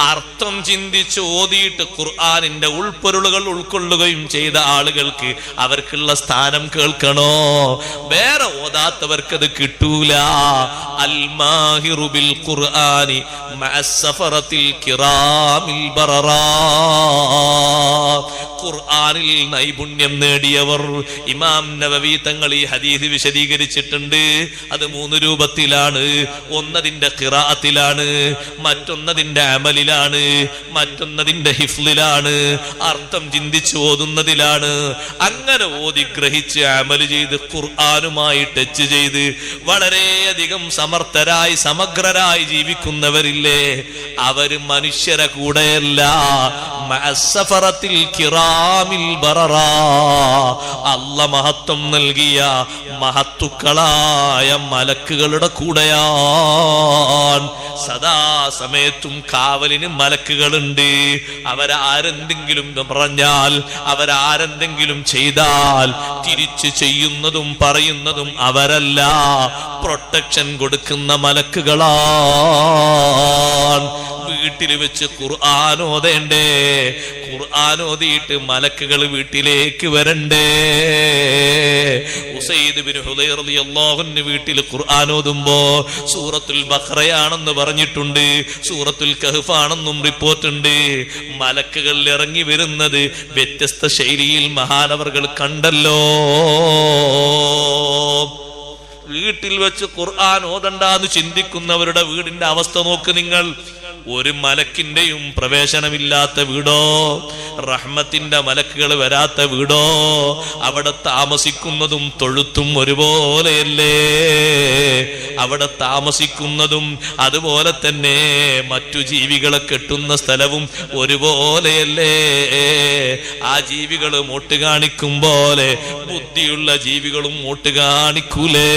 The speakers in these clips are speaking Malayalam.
അർത്ഥം ചിന്തിച്ച് ഓതിയിട്ട് ഖുർആനിന്റെ ഉൾപ്പൊരുളുകൾ ഉൾക്കൊള്ളുകയും ചെയ്ത ആളുകൾക്ക് അവർക്കുള്ള സ്ഥാനം കേൾക്കണോ? വേറെ ഓതാത്തവർക്കത് കിട്ടൂല. അൽ മാഹിറു ബിൽ ഖുർആനി മഅസ്സഫറത്തിൽ കിറാമിൽ ബററാ. ഖുർആനിൽ നൈപുണ്യം നേടിയവർ. ഇമാം നവവി തങ്ങൾ ഈ ഹദീസ് വിശദീകരിച്ചിട്ടുണ്ട്. അത് 3 രൂപത്തിലാണ്. ഒന്നതിന്റെ ഖിറാഅത്തിലാണ്, മറ്റൊന്നതിന്റെ അമലിലാണ്, മറ്റൊന്നതിന്റെ ഹിഫ്ളിലാണ്, അർത്ഥം ചിന്തിച്ച് ഓതുന്നതിലാണ്. അങ്ങനെ ഓതി ഗ്രഹിച്ച് അമല് ചെയ്ത് ഖുർആനുമായി ടച്ച് ചെയ്ത് വളരെയധികം സമർത്ഥരായി സമഗ്രരായി ജീവിക്കുന്നവരില്ലേ, അവര് മനുഷ്യരെ കൂടെയല്ല, മഅസ്സഫറത്തിൽ കിറാമിൽ ബററാ, അല്ലാഹ് മഹത്വം നൽകിയ മഹത്തുക്കളായ മലക്കുകളുടെ കൂടെയാണ്. സദാസമയത്തും കാവലിന് മലക്കുകളുണ്ട്. അവരാരെന്തെങ്കിലും പറഞ്ഞാൽ, അവരാരെന്തെങ്കിലും ചെയ്താൽ തിരിച്ചു ചെയ്യുന്നതും പറയുന്നതും അവരല്ല, പ്രൊട്ടക്ഷൻ കൊടുക്കുന്ന മലക്കുകളാണ്. വീട്ടിൽ വെച്ച് ഖുർആൻ ഓതേണ്ടേ, ഖുർആൻ ഓതിയിട്ട് മലക്കുകൾ വീട്ടിലേക്ക് വരണ്ടേ. ഉസൈദ് ബിൻ ഹുദൈർ റളിയല്ലാഹു അൻഹു വീട്ടിൽ ഖുർആൻ ഓതുമ്പോ സൂറത്തുൽ ബഖറയാണെന്ന് പറഞ്ഞിട്ടുണ്ട്, സൂറത്തുൽ കഹ്ഫ് ആണെന്നും റിപ്പോർട്ടുണ്ട്. മലക്കുകൾ ഇറങ്ങി വരുന്നത് വ്യത്യസ്ത ശൈലിയിൽ മഹാനവർകൾ കണ്ടല്ലോ. വീട്ടിൽ വെച്ച് ഖുർആൻ ഓതണ്ടാന്ന് ചിന്തിക്കുന്നവരുടെ വീടിന്റെ അവസ്ഥ നോക്ക് നിങ്ങൾ. ഒരു മലക്കിന്റെയും പ്രവേശനമില്ലാത്ത വീടോ, റഹ്മത്തിന്റെ മലക്കുകൾ വരാത്ത വീടോ, അവിടെ താമസിക്കുന്നതും തൊഴുത്തും ഒരുപോലെയല്ലേ? അവിടെ താമസിക്കുന്നതും അതുപോലെ തന്നെ മറ്റു ജീവികളെ കെട്ടുന്ന സ്ഥലവും ഒരുപോലെയല്ലേ? ആ ജീവികൾ മോട്ട് കാണിക്കും പോലെ ബുദ്ധിയുള്ള ജീവികളും മോട്ട് കാണിക്കൂലേ?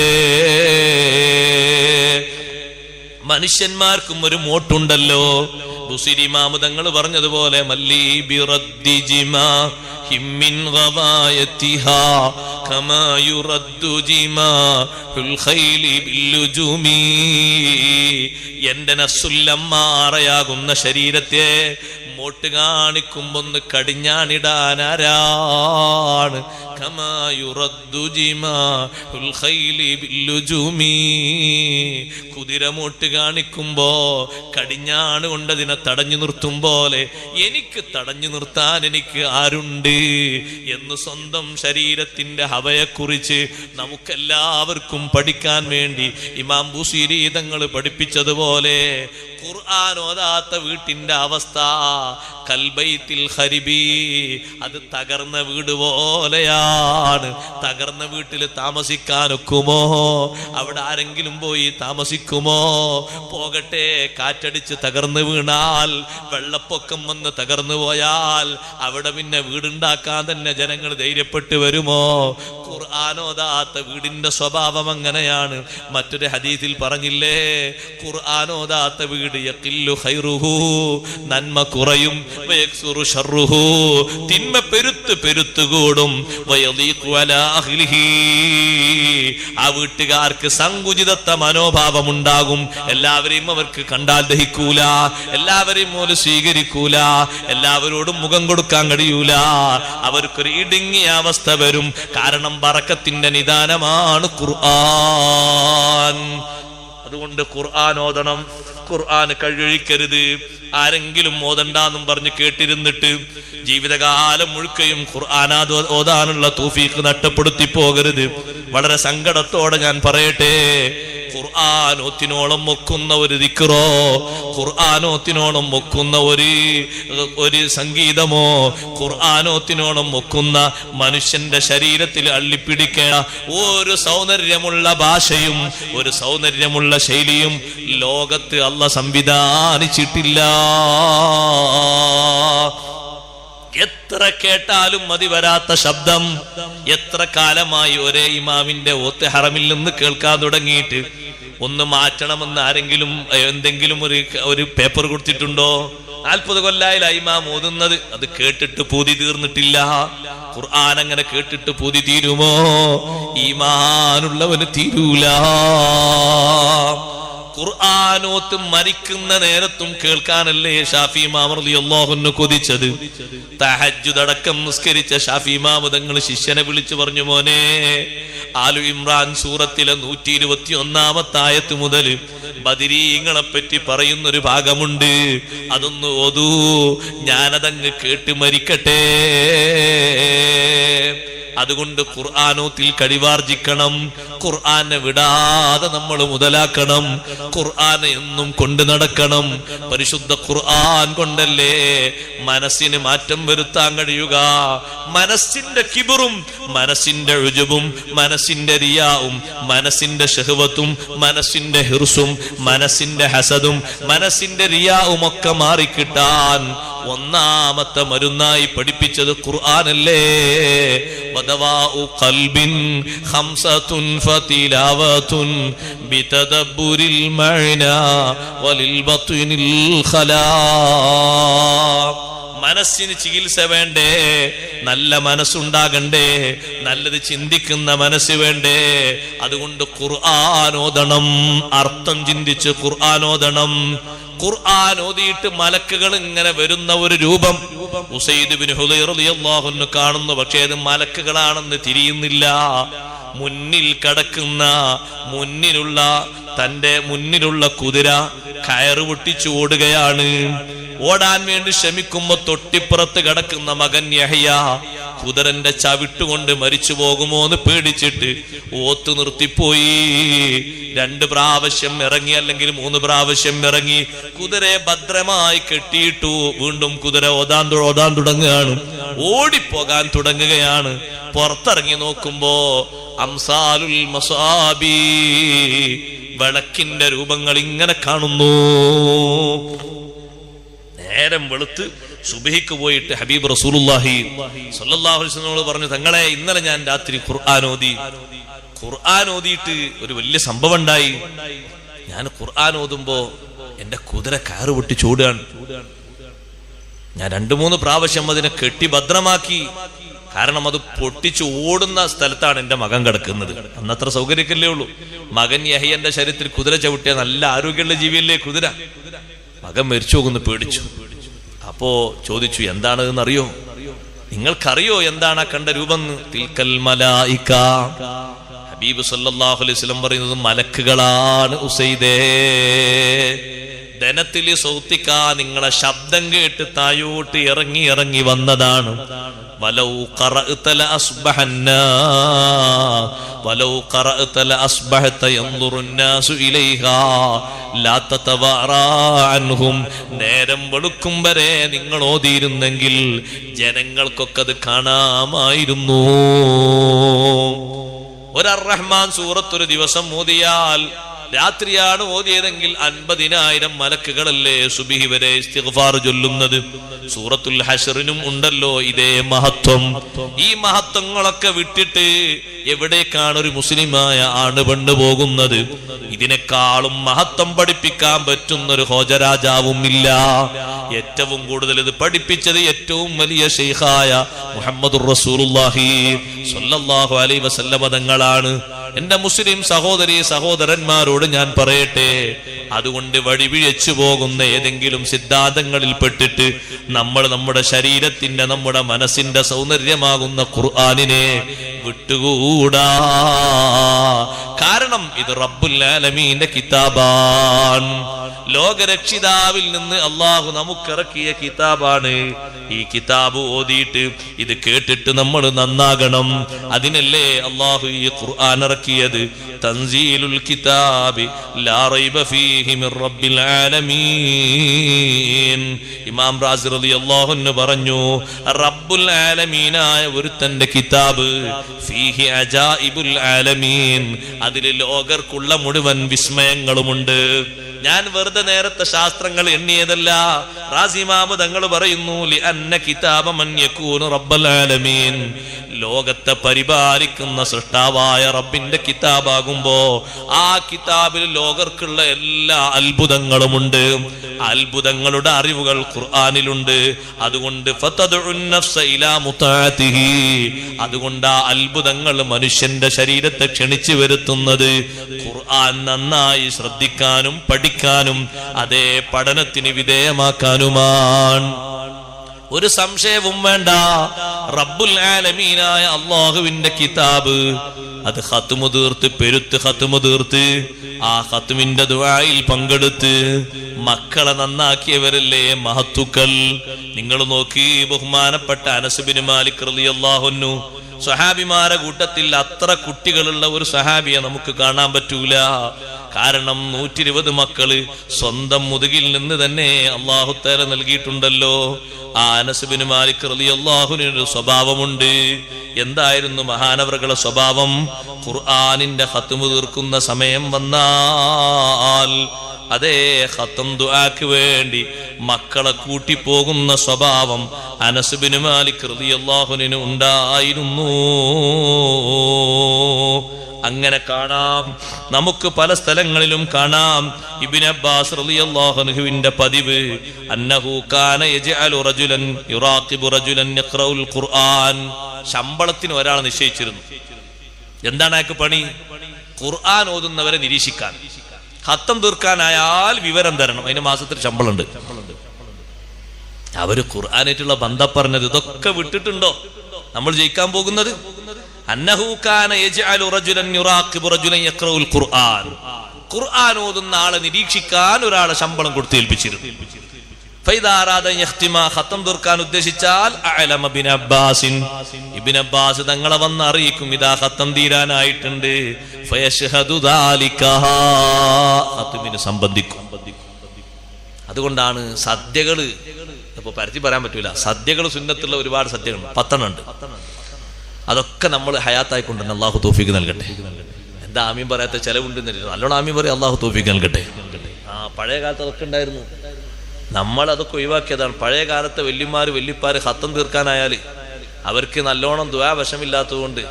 മനുഷ്യന്മാർക്കും ഒരു മോട്ടുണ്ടല്ലോ. ബുസിരി മാമുദങ്ങൾ പറഞ്ഞതുപോലെ മല്ലി ബിറദ്ദി ജിമാ ഹിമ്മിൻ ഗവായതിഹാ കമാ യുറദ്ദു ജിമാഉൽ ഖൈലി ബില്ലുജുമി. എന്റെ നസ്സുല്ലമ്മാറയാകുന്ന ശരീരത്തെ മോട്ട് കാണിക്കുമ്പൊന്ന് കടിഞ്ഞാണിടാനാരാണ്? കമാ യുറദ്ദു ജിമാഉൽ ഖൈലി ബില്ലുജുമി. കുതിര മോട്ട് കാണിക്കുമ്പോ കടിഞ്ഞാണ് കൊണ്ടതിനെ തടഞ്ഞു നിർത്തും പോലെ എനിക്ക് തടഞ്ഞു നിർത്താൻ എനിക്ക് ആരുണ്ട് എന്ന് സ്വന്തം ശരീരത്തിന്റെ ഹവയെക്കുറിച്ച് നമുക്കെല്ലാവർക്കും പഠിക്കാൻ വേണ്ടി ഇമാം ബുസീരി തങ്ങൾ പഠിപ്പിച്ചതുപോലെ ഖുർആൻ ഓതാത്ത വീട്ടിന്റെ അവസ്ഥ കൽബൈത്തിൽ ഖരിബി, അത് തകർന്ന വീട് പോലെയാണ്. തകർന്ന വീട്ടിൽ താമസിക്കാനൊക്കുമോ? അവിടെ ആരെങ്കിലും പോയി താമസിക്കുമോ? പോകട്ടെ, കാറ്റടിച്ച് തകർന്നു വീണാൽ, വെള്ളപ്പൊക്കം വന്ന് തകർന്നു പോയാൽ അവിടെ പിന്നെ വീടുണ്ടാക്കാൻ തന്നെ ജനങ്ങൾ ധൈര്യപ്പെട്ട് വരുമോ? ഖുർആൻ ഓതാത്ത വീടിന്റെ സ്വഭാവം അങ്ങനെയാണ്. മറ്റൊരു ഹദീസിൽ പറഞ്ഞില്ലേ, ഖുർആൻ ഓതാത്ത വീട് യഖില്ലു ഖൈറുഹു, നന്മ കുറയും, വയക്സുറു ശർറുഹു, തിന്മ പെരുത്ത് പെരുത്തുകൂടും, വയദീഖു അലാ അഹ്ലിഹി, ആ വീട്ടുകാർക്ക് സങ്കുചിതത്വ മനോഭാവം ഉണ്ടാകും. എല്ലാവരെയും അവർക്ക് കണ്ടാൽ ദഹിക്കൂല, എല്ലാവരെയും പോലും സ്വീകരിക്കൂല, എല്ലാവരോടും മുഖം കൊടുക്കാൻ കഴിയൂല, അവർക്കൊരു ഇടുങ്ങിയ അവസ്ഥ വരും. കാരണം ബറക്കത്തിന്റെ നിദാനമാണ് ഖുർആൻ. അതുകൊണ്ട് ഖുർആൻ ഓതണം, ഖുർആൻ കഴിയൊഴിക്കരുത്. ആരെങ്കിലും ഓതണ്ടാന്നും പറഞ്ഞ് കേട്ടിരുന്നിട്ട് ജീവിതകാലം മുഴുക്കയും ഖുർആൻ ഓതാനുള്ള തൗഫീഖ് നഷ്ടപ്പെടുത്തി പോകരുത്. വളരെ സങ്കടത്തോടെ ഞാൻ പറയട്ടെ, ഖുർആനോത്തിനോളം ഒക്കുന്ന ഒരു ദിക്റോ, ഖുർആനോത്തിനോളം ഒക്കുന്ന ഒരു സംഗീതമോ, ഖുർആനോത്തിനോളം ഒക്കുന്ന മനുഷ്യന്റെ ശരീരത്തിൽ അള്ളിപ്പിടിക്കേണ്ട ഒരു സൗന്ദര്യമുള്ള ഭാഷയും ഒരു സൗന്ദര്യമുള്ള ശൈലിയും ലോകത്ത് അല്ലാഹ് സംവിധാനിച്ചിട്ടില്ല. എത്ര കേട്ടാലും മതി വരാത്ത ശബ്ദം. എത്ര കാലമായി ഒരേ ഇമാമിന്റെ ഓത്ത് ഹറമിൽ നിന്ന് കേൾക്കാൻ തുടങ്ങിയിട്ട് ഒന്ന് മാറ്റണമെന്ന് ആരെങ്കിലും എന്തെങ്കിലും ഒരു പേപ്പർ കൊടുത്തിട്ടുണ്ടോ? 40 കൊല്ലായില്ല ഇമാം ഓതുന്നത്. അത് കേട്ടിട്ട് പൂതി തീർന്നിട്ടില്ല. ഖുർആൻ അങ്ങനെ കേട്ടിട്ട് പൂതി തീരുമോ? ഈമാനുള്ളവന് തീരൂല. ഖുർആനോത്ത് മരിക്കുന്ന നേരത്തും കേൾക്കാനല്ലേ ഷാഫി ഇമാം റളിയല്ലാഹു അൻഹു കൊതിച്ചത്. തഹജ്ജുദ് അടക്കം നിസ്കരിച്ച ഷാഫി ഇമാം തങ്ങൾ ശിഷ്യനെ വിളിച്ചു പറഞ്ഞു, മോനെ, ആലു ഇമ്രാൻ സൂറത്തിലെ 121 ആയത്ത് മുതൽ ബദരീങ്ങളെ പറ്റി പറയുന്നൊരു ഭാഗമുണ്ട്, അതൊന്ന് ഓതൂ, ഞാനതങ്ങ് കേട്ട് മരിക്കട്ടെ. അതുകൊണ്ട് ഖുർആനോത്തിൽ കഴിവാർജിക്കണം, ഖുർആനെ വിടാതെ നമ്മൾ മുതലാക്കണം, ഖുർആനെ എന്നും കൊണ്ടു നടക്കണം. പരിശുദ്ധ ഖുർആൻ കൊണ്ടല്ലേ മനസ്സിന് മാറ്റം വരുത്താൻ കഴിയുക. മനസ്സിന്റെ കിബറും മനസ്സിന്റെ ഉജുബും മനസ്സിന്റെ റിയാവും മനസ്സിന്റെ ശഹവത്തും മനസ്സിന്റെ ഹിർസും മനസ്സിന്റെ ഹസദും മനസ്സിന്റെ റിയാവും ഒക്കെ മാറിക്കിട്ടാൻ ഒന്നാമത്തെ മരുന്നായി പഠിപ്പിച്ചത് ഖുർആനല്ലേ. വദവാഉ ഖൽബിൻ ഖംസതുൻ ഫതിലാവതുൻ ബിതദബ്ബുരിൽ മഅനാ വലിൽ ബത്നിൽ ഖലാ. മനസ്സിന് ചികിത്സ വേണ്ടേ? നല്ല മനസ്സുണ്ടാകണ്ടേ? നല്ലത് ചിന്തിക്കുന്ന മനസ്സ് വേണ്ടേ? അതുകൊണ്ട് ഖുർആൻ ഓതണം, അർത്ഥം ചിന്തിച്ച് ഖുർആൻ ഓതണം. ഖുർആൻ ഓതിയിട്ട് മലക്കുകൾ ഇങ്ങനെ വരുന്ന ഒരു രൂപം ഉസൈദ് ബിൻ ഹുദൈർ റളിയല്ലാഹു അൻഹു കാണുന്നു. പക്ഷേ അത് മലക്കുകളാണെന്ന് തിരിയുന്നില്ല. മുന്നിൽ കിടക്കുന്ന തന്റെ മുന്നിലുള്ള കുതിര കയറ് പൊട്ടിച്ചു ഓടുകയാണ്. ഓടാൻ വേണ്ടി ശ്രമിക്കുമ്പോ തൊട്ടിപ്പുറത്ത് കിടക്കുന്ന മകൻ യഹ്യ കുതിരന്റെ ചവിട്ടുകൊണ്ട് മരിച്ചു പോകുമോ എന്ന് പേടിച്ചിട്ട് ഓത്ത് നിർത്തിപ്പോയി. 2 പ്രാവശ്യം ഇറങ്ങി, അല്ലെങ്കിൽ 3 പ്രാവശ്യം ഇറങ്ങി, കുതിരയെ ഭദ്രമായി കെട്ടിയിട്ടു. വീണ്ടും കുതിര ഓതാൻ തുടങ്ങുകയാണ്, ഓടിപ്പോകാൻ തുടങ്ങുകയാണ്. പുറത്തിറങ്ങി നോക്കുമ്പോ അംസാലുൽ മസാബി, വിളക്കിന്റെ രൂപങ്ങൾ ഇങ്ങനെ കാണുന്നു. നേരം വെളുത്ത് സുബഹിക്ക് പോയിട്ട് ഹബീബ് റസൂലുള്ളാഹി സ്വല്ലല്ലാഹു അലൈഹി വസല്ലം പറഞ്ഞു, തങ്ങളെ, ഇന്നലെ ഞാൻ രാത്രി ഖുർആൻ ഓതിയിട്ട് ഒരു വലിയ സംഭവം ഉണ്ടായി. ഞാൻ ഖുർആൻ ഓതുമ്പോ എന്റെ കുതിര കയറ് പൊട്ടിച്ച് ഓടുകയാണ്. ഞാൻ 2-3 പ്രാവശ്യം അതിനെ കെട്ടി ഭദ്രമാക്കി. കാരണം അത് പൊട്ടിച്ച് ഓടുന്ന സ്ഥലത്താണ് എന്റെ മകൻ കിടക്കുന്നത്. അന്നത്ര സൗകര്യമല്ലേ ഉള്ളൂ. മകൻ യഹ്യന്റെ ശരീരത്തിൽ കുതിര ചവിട്ടിയ നല്ല ആരോഗ്യമുള്ള ജീവിയല്ലേ കുതിര. മകൻ മരിച്ചു പോകുന്നു, പേടിച്ചു. അപ്പോ ചോദിച്ചു, എന്താണ് എന്നറിയോ? നിങ്ങൾക്കറിയോ എന്താണ് കണ്ട രൂപം? തിൽക്കൽ മലായിക. ഹബീബ് സല്ലല്ലാഹു അലൈഹി വസല്ലം പറയുന്നത് മലക്കുകളാണ്. ഉസൈദേ, ധനത്തില് സൗത്തിക്കാ, നിങ്ങളെ ശബ്ദം കേട്ട് തായോട്ട് ഇറങ്ങി വന്നതാണ്. വലൗ ഖറഅത ലഅസ്ബഹന്നാ വലൗ ഖറഅത ലഅസ്ബഹത യൻദുറു الناس ഇലൈഹാ ലാ തതവറാ അൻഹും. നേരം വെളുക്കും വരെ നിങ്ങൾ ഓതിയിരുന്നെങ്കിൽ ജനങ്ങൾക്കൊക്കെ അത് കാണാമായിരുന്നു. ഒരു അർ-റഹ്മാൻ സൂറത്ത് ഒരു ദിവസം ഓതിയാൽ, രാത്രിയാണ് ഓതിയതെങ്കിൽ 50,000 മലക്കുകളല്ലേ സുബ്ഹി വരെ ഇസ്തിഗ്ഫാർ ചൊല്ലുന്നത്. സൂറത്തുൽ ഹശ്റിനും ഉണ്ടല്ലോ ഇതേ മഹത്വം. ഈ മഹത്വങ്ങളൊക്കെ വിട്ടിട്ട് എവിടേക്കാണ് ഒരു മുസ്ലിമായ ആണ് പെണ്ണ് പോകുന്നത്? ഇതിനേക്കാളും മഹത്വം പഠിപ്പിക്കാൻ പറ്റുന്ന ഒരു ഹോജരാജാവും ഇല്ല. ഏറ്റവും കൂടുതൽ ഇത് പഠിപ്പിച്ചത് ഏറ്റവും വലിയ ശൈഖായ മുഹമ്മദുർ റസൂലുള്ളാഹി സ്വല്ലല്ലാഹു അലൈഹി വസല്ലം തങ്ങളാണ്. എന്റെ മുസ്ലിം സഹോദരന്മാരോട് ഞാൻ പറയട്ടെ, അതുകൊണ്ട് വഴിപിഴച്ചു പോകുന്ന ഏതെങ്കിലും സിദ്ധാന്തങ്ങളിൽ പെട്ടിട്ട് നമ്മൾ നമ്മുടെ ശരീരത്തിന്റെ, നമ്മുടെ മനസ്സിന്റെ സൗന്ദര്യമാകുന്ന ഖുർആനിനെ വിട്ടുകൂടാ. കാരണം ഇത് റബ്ബുൽ ആലമീന്റെ കിതാബാണ്. ലോകരക്ഷിതാവിൽ നിന്ന് അള്ളാഹു നമുക്കിറക്കിയ കിതാബാണ്. ഈ കിതാബ് ഓതിയിട്ട് ഇത് കേട്ടിട്ട് നമ്മൾ നന്നാകണം. അതിനല്ലേ അള്ളാഹു ഈ ഖുർആൻ ഇറക്കിയത്. തൻസീലുൽ കിതാബി ലാ റൈബ ഫീഹി മിർ റബ്ബിൽ ആലമീൻ. ഇമാം റാസി റളിയല്ലാഹു അൻഹു പറഞ്ഞു, റബ്ബുൽ ആലമീനായ ഒരുത്തന്റെ കിതാബ്, ഫീഹി അജായിബുൽ ആലമീൻ, അതിൽ ലോകർക്കുള്ള മുഴുവൻ വിസ്മയങ്ങളുമുണ്ട്. ഞാൻ വെറുതെ നേരത്തെ ശാസ്ത്രങ്ങൾ എണ്ണിയതല്ല. റാസി ഇമാം തങ്ങൾ പറയുന്നു, ലി അന്ന കിതാബ മൻ യകൂനു റബ്ബൽ ആലമീൻ, ലോകത്തെ പരിപാലിക്കുന്ന സൃഷ്ടാവായ റബ്ബിന്റെ കിതാബാകുമ്പോ ആ കിതാബിൽ ലോകർക്കുള്ള എല്ലാ അത്ഭുതങ്ങളുമുണ്ട്. അത്ഭുതങ്ങളുടെ അറിവുകൾ ഖുർആനിലുണ്ട്. അതുകൊണ്ട് അതുകൊണ്ട് ആ അത്ഭുതങ്ങൾ മനുഷ്യന്റെ ശരീരത്തെ ക്ഷണിച്ചു വരുത്തുന്നത് ഖുർആൻ നന്നായി ശ്രദ്ധിക്കാനും പഠിക്കാനും അതേ പഠനത്തിന് വിധേയമാക്കാനുമാണ്. ഒരു സംശയവും വേണ്ട, റബ്ബുൽ ആലമീനായ അല്ലാഹുവിന്റെ കിതാബ് അത് ഖത്മു തീർത്ത് പെരുത്ത് ഖത്മു തീർത്ത് ആ ഖത്മിന്റെ ദുആയിൽ പങ്കെടുത്ത് മക്കളെ നന്നാക്കിയവരല്ലേ മഹത്തുക്കൾ. നിങ്ങൾ നോക്കി, ബഹുമാനപ്പെട്ട അനസ് ബിൻ മാലിക് റളിയല്ലാഹു അൻഹു സ്വഹാബിമാരെ കൂട്ടത്തിൽ അത്ര കുട്ടികളുള്ള ഒരു സ്വഹാബിയെ നമുക്ക് കാണാൻ പറ്റൂല. കാരണം 120 മക്കള് സ്വന്തം മുതുകിൽ നിന്ന് തന്നെ അല്ലാഹു തആല നൽകിയിട്ടുണ്ടല്ലോ. ആ അനസ് ബിൻ മാലിക് റളിയല്ലാഹു അൻഹു സ്വഭാവമുണ്ട്. എന്തായിരുന്നു മഹാനവറുകളുടെ സ്വഭാവം? ഖുർആനിന്റെ ഖത്മ് തീർക്കുന്ന സമയം വന്നാൽ അതേ ഖത്ം ദുആക്ക് വേണ്ടി മക്കളെ കൂട്ടി പോകുന്ന സ്വഭാവം അനസ് ബിൻ മാലിക് റളിയല്ലാഹു അൻഹു ഉണ്ടായിരുന്നു. അങ്ങനെ കാണാം, നമുക്ക് പല സ്ഥലങ്ങളിലും കാണാം. ഇബ്നു അബ്ബാസ് റളിയല്ലാഹു അൻഹുവിന്റെ പതിവ് അന്നഹു കാന യജ്അലു റജുലൻ യുറാഖിബു റജുലൻ യഖറഉൽ ഖുർആൻ. ശമ്പളത്തിന് ഒരാൾ നിശ്ചയിച്ചിരുന്നു. എന്താണ് അയാൾക്ക് പണി? ഖുർആൻ ഓതുന്നവരെ നിരീക്ഷിക്കാൻ. ഖത്തം തീർക്കാനായാൽ വിവരം തരണം, അതിന് മാസത്തിൽ ശമ്പളമുണ്ട്. അവര് ഖുർആനായിട്ടുള്ള ബന്ധം പറഞ്ഞത് ഇതൊക്കെ വിട്ടിട്ടുണ്ടോ നമ്മൾ ജയിക്കാൻ പോകുന്നത്? അന്നഹു കാന യജ്അലു റജുലൻ യുറാഖിബു റജുലൻ യഖറഉൽ ഖുർആൻ. ഖുർആൻ ഓതുന്ന ആളെ നിരീക്ഷിക്കാൻ ഒരാളെ ശമ്പളം കൊടുത്ത് ഏൽപ്പിച്ചിരുന്നു. ഫൈദാ അറാദ യഖ്തിമ, ഖത്തം തീർക്കാൻ ഉദ്ദേശിച്ചാൽ അഅലമ ഇബ്നു അബ്ബാസിൻ, ഇബ്നു അബ്ബാസ് തങ്ങളെ വന്ന് അറിയിക്കും ഇദാ ഖത്തം തീരാനായിട്ടുണ്ട്. ഫയശ്ഹദു ദാലിക, ഖത്മിന് സംബന്ധിക്കും. അതുകൊണ്ടാണ് സദ്യകള് ഇപ്പൊ പരത്തി പറയാൻ പറ്റൂല. സദ്യകൾ സുന്നത്തുള്ള ഒരുപാട് സദ്യകളുണ്ട്, 10 ഉണ്ട്. അതൊക്കെ നമ്മൾ ഹയാത്തായിക്കൊണ്ടുണ്ട്. അള്ളാഹു തൗഫീഖ് നൽകട്ടെ. എന്താ ആമീൻ പറയാത്ത ചെലവുണ്ട്? നല്ലോണം ആമീൻ പറയാം. അള്ളാഹു തൗഫീഖ് നൽകട്ടെ. പഴയ കാലത്ത് അതൊക്കെ ഉണ്ടായിരുന്നു, നമ്മൾ അതൊക്കെ ഒഴിവാക്കിയതാണ്. പഴയ കാലത്തെ വല്യമാര് വല്യപ്പാര് ഖത്തം തീർക്കാനായാൽ അവർക്ക് നല്ലോണം ദുആ വശമില്ലാത്തത് കൊണ്ട്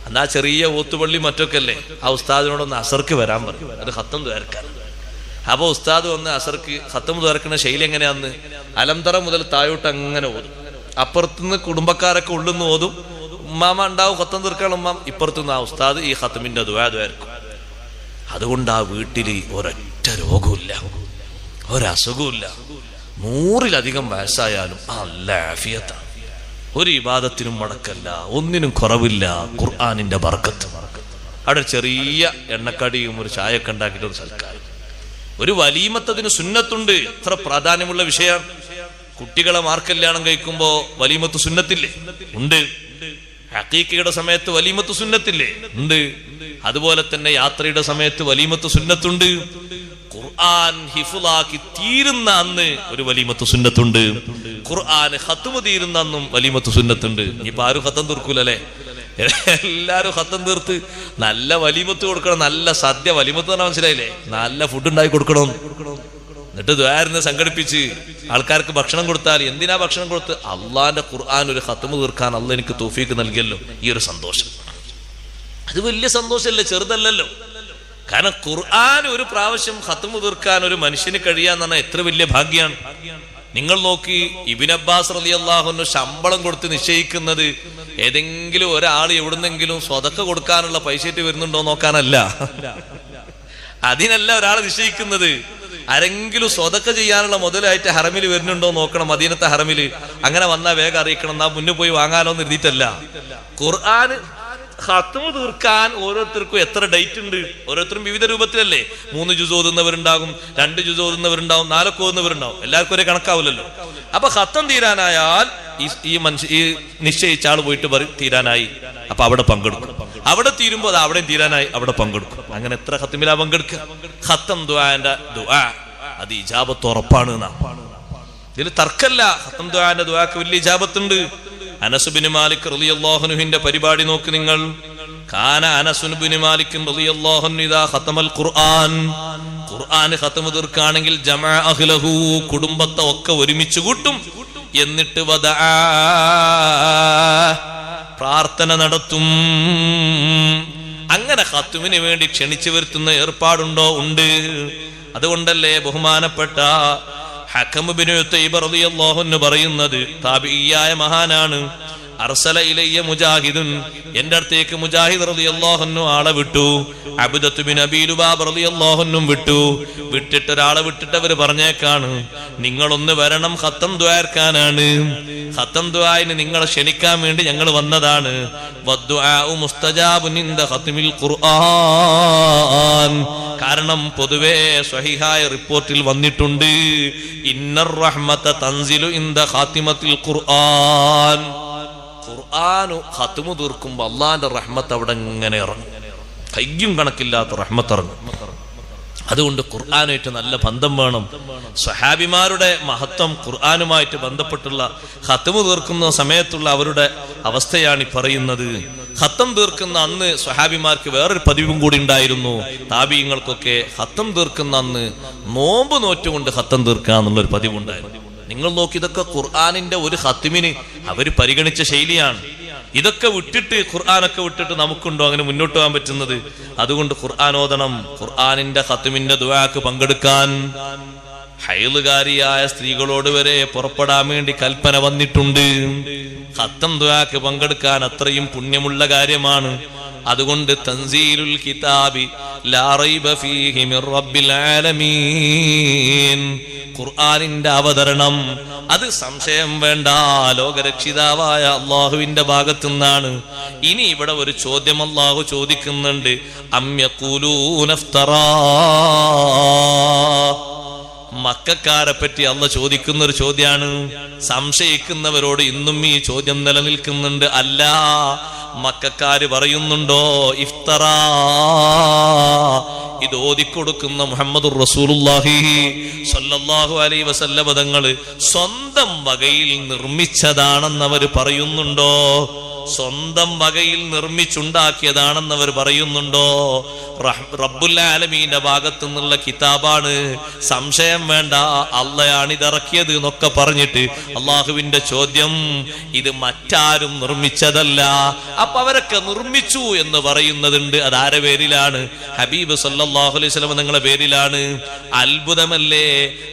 എന്നാ ചെറിയ ഓത്തുപള്ളി മറ്റൊക്കെ അല്ലേ, ആ ഉസ്താദിനോടൊന്ന് അസർക്ക് വരാൻ പറയും, അത് ഖത്തം തീർക്കാൻ. അപ്പൊ ഉസ്താദ് വന്ന് അസർക്ക് ഖത്തം തീർക്കുന്ന ശൈലി എങ്ങനെയാന്ന്? അലംതറ മുതൽ താഴോട്ട് അങ്ങനെ ഓതും. അപ്പുറത്തുനിന്ന് കുടുംബക്കാരൊക്കെ ഉള്ളുന്ന് ഓതും. ഉമ്മാമ ഉണ്ടാവും ഖത്തം തീർക്കാൻ. ഉമ്മാം ഇപ്പുറത്തുനിന്ന് ആ ഉസ്താദ് ഈ ഖത്തമിന്റെ ദുആയിരിക്കും. അതുകൊണ്ട് ആ വീട്ടിൽ ഒരൊറ്റ രോഗമില്ല, ഒരസുഖമില്ല. 100-ലധികം വയസ്സായാലും നല്ല ആഫിയത്താണ്. ഒരു ഇബാദത്തിനും മടക്കല്ല, ഒന്നിനും കുറവില്ല. ഖുർആനിന്റെ ബർക്കത്ത്. അവിടെ ചെറിയ എണ്ണക്കടിയും ഒരു ചായയൊക്കെ ഉണ്ടാക്കിയിട്ട് ഒരു സൽക്കാരം. ഒരു വലീമത്തതിന് സുന്നത്തുണ്ട്. എത്ര പ്രാധാന്യമുള്ള വിഷയമാണ്. കുട്ടികളെ മാർക്കല്യാണം കഴിക്കുമ്പോ വലീമത്ത് സുന്നത്തില്ലേ? ഉണ്ട്. ഹഖീഖയുടെ സമയത്ത് വലീമത്ത് സുന്നത്തില്ലേ? ഉണ്ട്. അതുപോലെ തന്നെ യാത്രയുടെ സമയത്ത് വലീമത്ത് സുന്നത്തുണ്ട്. ഖുർആൻ ഹിഫ്ളാക്കി തീരുന്ന അന്ന് ഒരു വലീമത്ത് സുന്നത്തുണ്ട്. ഖുർആൻ ഖത്മ് തീരുന്ന അന്നും വലീമത്ത് സുന്നത്തുണ്ട്. ഇനിയിപ്പോ ആരും ഖത്തം തീർക്കൂലല്ലേ? എല്ലാരും ഖത്തം തീർത്ത് നല്ല വലീമത്ത് കൊടുക്കണം. നല്ല സദ്യ, വലീമത്ത് പറഞ്ഞാൽ മനസ്സിലായില്ലേ? നല്ല ഫുഡ് ഉണ്ടാക്കി കൊടുക്കണം. എന്നിട്ട് ദ്വാരന്ന് സംഘടിപ്പിച്ച് ആൾക്കാർക്ക് ഭക്ഷണം കൊടുത്താൽ എന്തിനാ ഭക്ഷണം കൊടുത്ത്? അള്ളാന്റെ ഖുർആൻ ഒരു ഖത്മ് തീർക്കാൻ അള്ളാഹ് എനിക്ക് തൗഫീഖ് നൽകിയല്ലോ. ഈ ഒരു സന്തോഷം, അത് വലിയ സന്തോഷമല്ലേ, ചെറുതല്ലല്ലോ. കാരണം ഖുർആൻ ഒരു പ്രാവശ്യം ഖത്മ് തീർക്കാൻ ഒരു മനുഷ്യന് കഴിയാന്ന് പറഞ്ഞാൽ എത്ര വലിയ ഭാഗ്യാണ്. നിങ്ങൾ നോക്കി, ഇബ്നു അബ്ബാസ് റളിയല്ലാഹു അൻഹു ശമ്പളം കൊടുത്ത് നിശ്ചയിക്കുന്നത് ഏതെങ്കിലും ഒരാൾ എവിടുന്നെങ്കിലും സ്വതക്ക കൊടുക്കാനുള്ള പൈസയിട്ട് വരുന്നുണ്ടോ നോക്കാനല്ല. അതിനല്ല ഒരാൾ നിശ്ചയിക്കുന്നത്. ആരെങ്കിലും സ്വതക്ക ചെയ്യാനുള്ള മുതലായിട്ട് ഹറമിൽ വരുന്നുണ്ടോ നോക്കണം, മദീനത്തെ ഹറമിൽ. അങ്ങനെ വന്നാൽ വേഗം അറിയിക്കണം, നാ മുന്നേ പോയി വാങ്ങാനോ എന്ന് എഴുതിയിട്ടല്ല. ഖുർആൻ ഖത്മ് തീർക്കാൻ ഓരോരുത്തർക്കും എത്ര ഡേറ്റ് ഉണ്ട്? ഓരോരുത്തരും വിവിധ രൂപത്തിലല്ലേ. 3 ജുസ് ഓതുന്നവരുണ്ടാകും, 2 ജുസ് ഓതുന്നവരുണ്ടാവും, 4 ഓതുന്നവരുണ്ടാവും. എല്ലാവർക്കും ഒരേ കണക്കാവില്ലല്ലോ. അപ്പൊ ഖത്തം തീരാനായാൽ ഈ നിശ്ചയിച്ച ആൾ പോയിട്ട് പറയും തീരാനായി. അപ്പൊ അവിടെ പങ്കെടുക്കും. അവിടെ തീരുമ്പോൾ അത് അവിടെയും തീരാനായി, അവിടെ പങ്കെടുക്കും. അങ്ങനെ എത്ര ഖത്മിലാ പങ്കെടുക്കുക? ഖത്തം ദുആന്റെ ദുആ അത് ഇജാബത്ത് ഉറപ്പാണ്. ഇതിൽ തർക്കല്ല. ഖത്തം ദുആന്റെ ദുആക്ക് വലിയ ഇജാബത്തുണ്ട്. അനസ് ബിൻ മാലിക് റളിയല്ലാഹു അൻഹുവിന്റെ പരിപാടി നോക്ക് നിങ്ങൾ. കാന അനസ് ബിൻ മാലിക് റളിയല്ലാഹു അൻഹു ഇദാ ഖതമൽ ഖുർആൻ, ഖുർആൻ ഖത്മ് തീർക്കാണെങ്കിൽ ജമഅ അഹ്ലഹു, കുടുംബത്തെ ഒക്കെ ഒരുമിച്ച് കൂട്ടും. എന്നിട്ട് വദഅ, പ്രാർത്ഥന നടത്തും. അങ്ങനെ ഖത്മിന് വേണ്ടി ക്ഷണിച്ചു വരുത്തുന്ന ഏർപ്പാടുണ്ടോ? ഉണ്ട്. അതുകൊണ്ടല്ലേ ബഹുമാനപ്പെട്ട ഹകം ഇബ്നു ഉതൈബ റളിയല്ലാഹു അൻഹു പറയുന്നത്, താബിഈയായ മഹാനാണ്, അർസല ഇലയ്യ മുജാഹിദുൻ, എന്റെ അടുത്തേക്ക് മുജാഹിദ് റളിയല്ലാഹു അൻഹു ആളെ വിട്ടു. അബ്ദത്ത് ബിൻ അബീ ലുബാബ റളിയല്ലാഹു അൻഹു വിട്ടിട്ട് ഒരാളെ വിട്ടിട്ട് അവര് പറഞ്ഞേക്കാണ്, നിങ്ങളൊന്ന് വരണം, ഖത്തം ദുആർക്കാനാണ്. ഖത്തം ദുആയിന് നിങ്ങളെ ക്ഷണിക്കാൻ വേണ്ടി ഞങ്ങൾ വന്നതാണ്. വദ്ദുആഉ മുസ്തജാബുൻ ഇൻദ ഖത്മിൽ ഖുർആൻ. കാരണം പൊതുവേ സ്വഹീഹായ റിപ്പോർട്ടിൽ വന്നിട്ടുണ്ട്, ഇന്നർ റഹ്മത തൻസിലു ഇൻദ ഖാതിമത്തിൽ ഖുർആൻ. ഖുർആൻ ഖത്മു തീർക്കുമ്പോൾ അള്ളാന്റെ റഹ്മത്ത് അവിടെ ഇങ്ങനെ ഇറങ്ങും, കയ്യും കണക്കില്ലാത്ത റഹ്മത്ത് ഇറങ്ങും. അതുകൊണ്ട് ഖുർആനുമായിട്ട് നല്ല ബന്ധം വേണം. സ്വഹാബിമാരുടെ മഹത്വം ഖുർആനുമായിട്ട് ബന്ധപ്പെട്ടുള്ള ഖത്മു തീർക്കുന്ന സമയത്തുള്ള അവരുടെ അവസ്ഥയാണ് ഈ പറയുന്നത്. ഖത്തം തീർക്കുന്ന അന്ന് സ്വഹാബിമാർക്ക് വേറൊരു പതിവും കൂടി ഉണ്ടായിരുന്നു. താബിഈങ്ങൾക്കൊക്കെ ഖത്തം തീർക്കുന്ന അന്ന് നോമ്പ് നോറ്റുകൊണ്ട് ഖത്തം തീർക്കുക എന്നുള്ളൊരു പതിവുണ്ടായിരുന്നു. നിങ്ങൾ നോക്കി, ഇതൊക്കെ ഖുർആനിന്റെ ഒരു ഖത്മിന് അവര് പരിഗണിച്ച ശൈലിയാണ്. ഇതൊക്കെ വിട്ടിട്ട്, ഖുർആനൊക്കെ വിട്ടിട്ട് നമുക്കുണ്ടോ അങ്ങനെ മുന്നോട്ട് പോകാൻ പറ്റുന്നത്? അതുകൊണ്ട് ഖുർആൻ ഓതണം. ഖുർആനിന്റെ ഖത്മിന്റെ ദുആക്ക് പങ്കെടുക്കാൻ ഹൈലുകാരിയായ സ്ത്രീകളോട് വരെ പുറപ്പെടാൻ വേണ്ടി കൽപ്പന വന്നിട്ടുണ്ട്. ഖത്തം ദുആക്ക് പങ്കെടുക്കാൻ അത്രയും പുണ്യമുള്ള കാര്യമാണ്. അതുകൊണ്ട് തൻസീലുൽ കിതാബി ലാ റൈബ ഫീഹി മിർ റബ്ബിൽ ആലമീൻ, ഖുർആനിന്റെ അവതരണം അത് സംശയം വേണ്ട, ലോകരക്ഷിതാവായ അള്ളാഹുവിന്റെ ഭാഗത്തു നിന്നാണ്. ഇനി ഇവിടെ ഒരു ചോദ്യം അള്ളാഹു ചോദിക്കുന്നുണ്ട്, അം യഖൂലൂന ഇഫ്തറാ. മക്കക്കാരെ പറ്റി അള്ളാഹ് ചോദിക്കുന്ന ഒരു ചോദ്യമാണ്. സംശയിക്കുന്നവരോട് ഇന്നും ഈ ചോദ്യം നിലനിൽക്കുന്നുണ്ട്. അല്ല, മക്കക്കാര് പറയുന്നുണ്ടോ ഇഫ്തറാ, ഇത് ഓതിക്കൊടുക്കുന്ന മുഹമ്മദുർ റസൂലുള്ളാഹി സ്വല്ലല്ലാഹു അലൈഹി വസല്ലം തങ്ങള് സ്വന്തം വകയിൽ നിർമ്മിച്ചതാണെന്നവർ പറയുന്നുണ്ടോ? സ്വന്തം വകയിൽ നിർമ്മിച്ചുണ്ടാക്കിയതാണെന്നവർ പറയുന്നുണ്ടോ? റബ്ബുൽ ആലമീന്റെ ഭാഗത്തു നിന്നുള്ള കിതാബാണ്, സംശയം വേണ്ട, അള്ളയാണ് ഇതിറക്കിയത് എന്നൊക്കെ പറഞ്ഞിട്ട് അള്ളാഹുവിന്റെ ചോദ്യം, ഇത് മറ്റാരും നിർമ്മിച്ചതല്ല. അപ്പൊ അവരൊക്കെ നിർമ്മിച്ചു എന്ന് പറയുന്നതുണ്ട്. അതാരെ പേരിലാണ്? ഹബീബ് സല്ലല്ലാഹു അലൈഹി വസല്ലം നിങ്ങളുടെ പേരിലാണ്. അത്ഭുതമല്ലേ?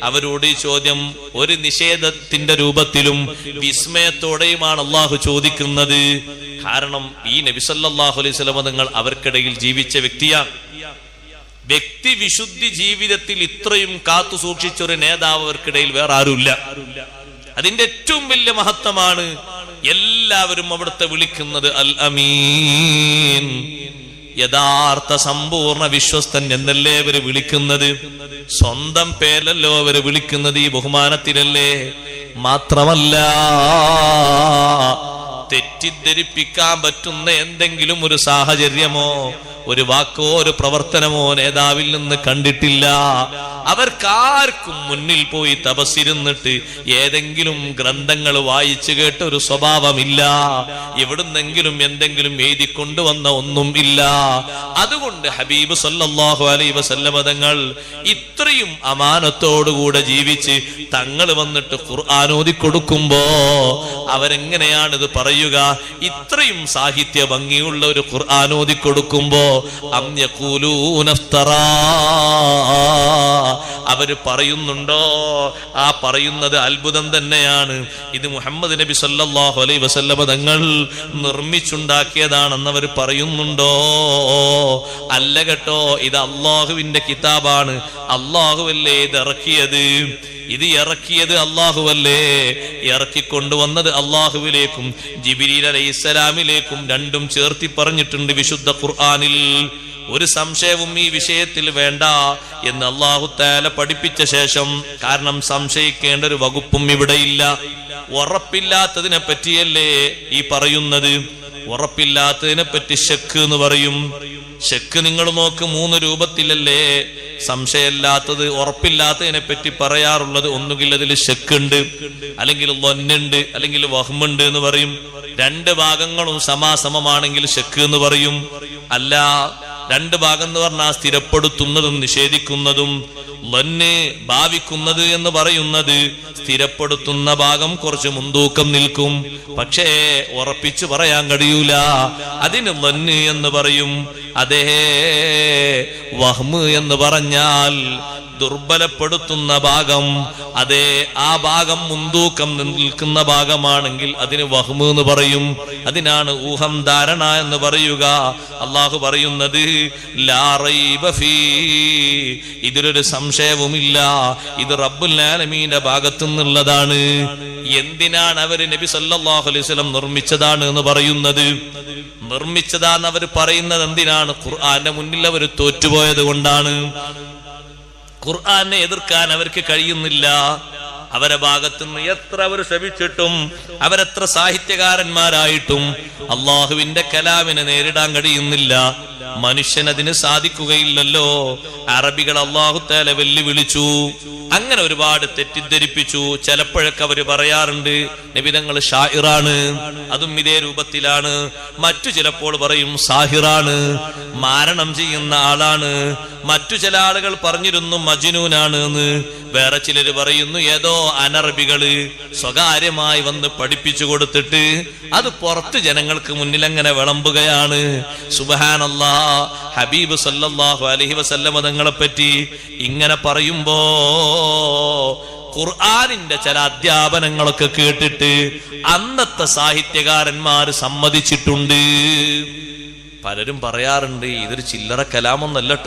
അവരോട് ഈ ചോദ്യം ഒരു നിഷേധത്തിന്റെ രൂപത്തിലും വിസ്മയത്തോടെയുമാണ് അള്ളാഹു ചോദിക്കുന്നത്. കാരണം ഈ നബി സല്ലല്ലാഹു അലൈഹി വസല്ലം നിങ്ങൾ അവർക്കിടയിൽ ജീവിച്ച വ്യക്തിയാണ്. വ്യക്തി വിശുദ്ധി ജീവിതത്തിൽ ഇത്രയും കാത്തു സൂക്ഷിച്ചൊരു നേതാവ് അവർക്കിടയിൽ വേറെ ആരുമില്ല. അതിന്റെ ഏറ്റവും വലിയ മഹത്വമാണ്. എല്ലാവരും അവിടുത്തെ വിളിക്കുന്നത് അൽ അമീൻ, യഥാർത്ഥ സമ്പൂർണ്ണ വിശ്വസ്തൻ എന്നല്ലേ അവര് വിളിക്കുന്നത്. സ്വന്തം പേരല്ലോ അവര് വിളിക്കുന്നത്, ഈ ബഹുമാനത്തിലല്ലേ. മാത്രമല്ല, തെറ്റിദ്ധരിപ്പിക്കാൻ പറ്റുന്ന എന്തെങ്കിലും ഒരു സാഹചര്യമോ ഒരു വാക്കോ ഒരു പ്രവർത്തനമോ നേതാവിൽ നിന്ന് കണ്ടിട്ടില്ല. അവർക്കാർക്കും മുന്നിൽ പോയി തപസ്സിരുന്നിട്ട് ഏതെങ്കിലും ഗ്രന്ഥങ്ങൾ വായിച്ചു കേട്ട ഒരു സ്വഭാവമില്ല. എവിടുന്നെങ്കിലും എന്തെങ്കിലും എഴുതി കൊണ്ടുവന്ന ഒന്നും ഇല്ല. അതുകൊണ്ട് ഹബീബ് സല്ലല്ലാഹു അലൈഹി വസല്ലം തങ്ങൾ ഇത്രയും അമാനത്തോടുകൂടെ ജീവിച്ച് തങ്ങൾ വന്നിട്ട് ഖുർആൻ ഓതി കൊടുക്കുമ്പോ അവരെങ്ങനെയാണിത് പറയുക? ഇത്രയും സാഹിത്യ ഭംഗിയുള്ള ഒരു ഖുർആൻ ഓതി കൊടുക്കുമ്പോ അം യഖൂലൂന ഇഫ്തറാ, അവര് പറയുന്നുണ്ടോ? ആ പറയുന്നത് അത്ഭുതം തന്നെയാണ്. ഇത് മുഹമ്മദ് നബി സല്ലല്ലാഹു അലൈഹി വസല്ലം തങ്ങൾ നിർമ്മിച്ചുണ്ടാക്കിയതാണെന്ന് അവർ പറയുന്നുണ്ടോ? അല്ല കേട്ടോ, ഇത് അള്ളാഹുവിന്റെ കിതാബാണ്. അള്ളാഹുവല്ലേ ഇത് ഇറക്കിയത്. ഇത് ഇറക്കിയത് അള്ളാഹുവല്ലേ. ഇറക്കിക്കൊണ്ടുവന്നത് അള്ളാഹുവിലേക്കും ജിബ്രീൽ അലൈഹിസ്സലാമിലേക്കും രണ്ടും ചേർത്തി പറഞ്ഞിട്ടുണ്ട് വിശുദ്ധ ഖുർആനിൽ. ഒരു സംശയവും ഈ വിഷയത്തിൽ വേണ്ട എന്ന് അല്ലാഹു തആല പഠിപ്പിച്ച ശേഷം, കാരണം സംശയിക്കേണ്ട ഒരു വകുപ്പും ഇവിടെയില്ല. ഉറപ്പില്ലാത്തതിനെ പറ്റിയല്ലേ ഈ പറയുന്നത്. ഉറപ്പില്ലാത്തതിനെ പറ്റി ശക്ക് എന്ന് പറയും. ശക്ക് നിങ്ങൾ നോക്ക്, 3 രൂപത്തിലല്ലേ. സംശയമില്ലാത്തത്, ഉറപ്പില്ലാത്തതിനെ പറ്റി പറയാറുള്ളത്. ഒന്നുകിൽ അതിൽ ശക്കുണ്ട്, അല്ലെങ്കിൽ വന്നുണ്ട്, അല്ലെങ്കിൽ വഹ്മുണ്ട് എന്ന് പറയും. 2 ഭാഗങ്ങളും സമാസമമാണെങ്കിൽ ശക്ക് എന്ന് പറയും. അല്ല, രണ്ട് ഭാഗം എന്ന് പറഞ്ഞാൽ സ്ഥിരപ്പെടുത്തുന്നതും നിഷേധിക്കുന്നതും. ലന്ന് ഭാവിക്കുന്നത് എന്ന് പറയുന്നത് സ്ഥിരപ്പെടുത്തുന്ന ഭാഗം കുറച്ച് മുൻതൂക്കം നിൽക്കും, പക്ഷേ ഉറപ്പിച്ചു പറയാൻ കഴിയൂല. അതിന് ലന്ന് എന്ന് പറയും. അതേ വഹ്മ് എന്ന് പറഞ്ഞാൽ ദുർബലപ്പെടുത്തുന്ന ഭാഗം, അതേ ആ ഭാഗം മുൻതൂക്കം നിൽക്കുന്ന ഭാഗമാണെങ്കിൽ അതിന് വഹ്മ് എന്ന് പറയും. അതിനാണ് ഊഹം, ധാരണ എന്ന് പറയുക. അള്ളാഹു പറയുന്നത് ലാ റൈബ ഫീ, ഇതിലൊരു സംശയവുമില്ല, ഇത് റബ്ബുൽ ആലമീന്റെ ഭാഗത്തു നിന്നുള്ളതാണ്. എന്തിനാണ് അവര് നബി സല്ലല്ലാഹു അലൈഹി വസല്ലം നിർമ്മിച്ചതാണ് എന്ന് പറയുന്നത്? നിർമ്മിച്ചതാന്ന് അവർ പറയുന്നത് എന്തിനാണ്? ഖുർആന്റെ മുന്നിൽ അവർ തോറ്റുപോയത് കൊണ്ടാണ്. ഖുർആനെ എതിർക്കാൻ അവർക്ക് കഴിയുന്നില്ല. അവരെ ഭാഗത്തുനിന്ന് എത്ര അവർ ശ്രമിച്ചിട്ടും അവരെത്ര സാഹിത്യകാരന്മാരായിട്ടും അള്ളാഹുവിന്റെ കലാമിനെ നേരിടാൻ കഴിയുന്നില്ല. മനുഷ്യനതിന് സാധിക്കുകയില്ലല്ലോ. അറബികൾ അള്ളാഹു തആല വെല്ലുവിളിച്ചു, അങ്ങനെ ഒരുപാട് തെറ്റിദ്ധരിപ്പിച്ചു. ചിലപ്പോഴൊക്കെ അവര് പറയാറുണ്ട് നബി തങ്ങൾ ഷാഇറാണ്, അതും ഇതേ രൂപത്തിലാണ്. മറ്റു ചിലപ്പോൾ പറയും സാഹിറാണ്, മാരണം ചെയ്യുന്ന ആളാണ്. മറ്റു ചില ആളുകൾ പറഞ്ഞിരുന്നു മജ്നൂനാണ് എന്ന്. വേറെ ചിലര് പറയുന്നു ഏതോ അനറബികള് സ്വകാര്യമായി വന്ന് പഠിപ്പിച്ചു കൊടുത്തിട്ട് അത് പുറത്ത് ജനങ്ങൾക്ക് മുന്നിൽ അങ്ങനെ വിളമ്പുകയാണ്. സുബ്ഹാനല്ലാഹ്, ഹബീബ് സല്ലല്ലാഹു അലൈഹി വസല്ലം തങ്ങളെ പറ്റി ഇങ്ങനെ പറയുമ്പോ ഖുർആനിന്റെ ചില അധ്യാപനങ്ങളൊക്കെ കേട്ടിട്ട് അന്നത്തെ സാഹിത്യകാരന്മാര് സമ്മതിച്ചിട്ടുണ്ട്. പലരും പറയാറുണ്ട് ഇതൊരു ചില്ലറ കലാമൊന്നല്ലോ.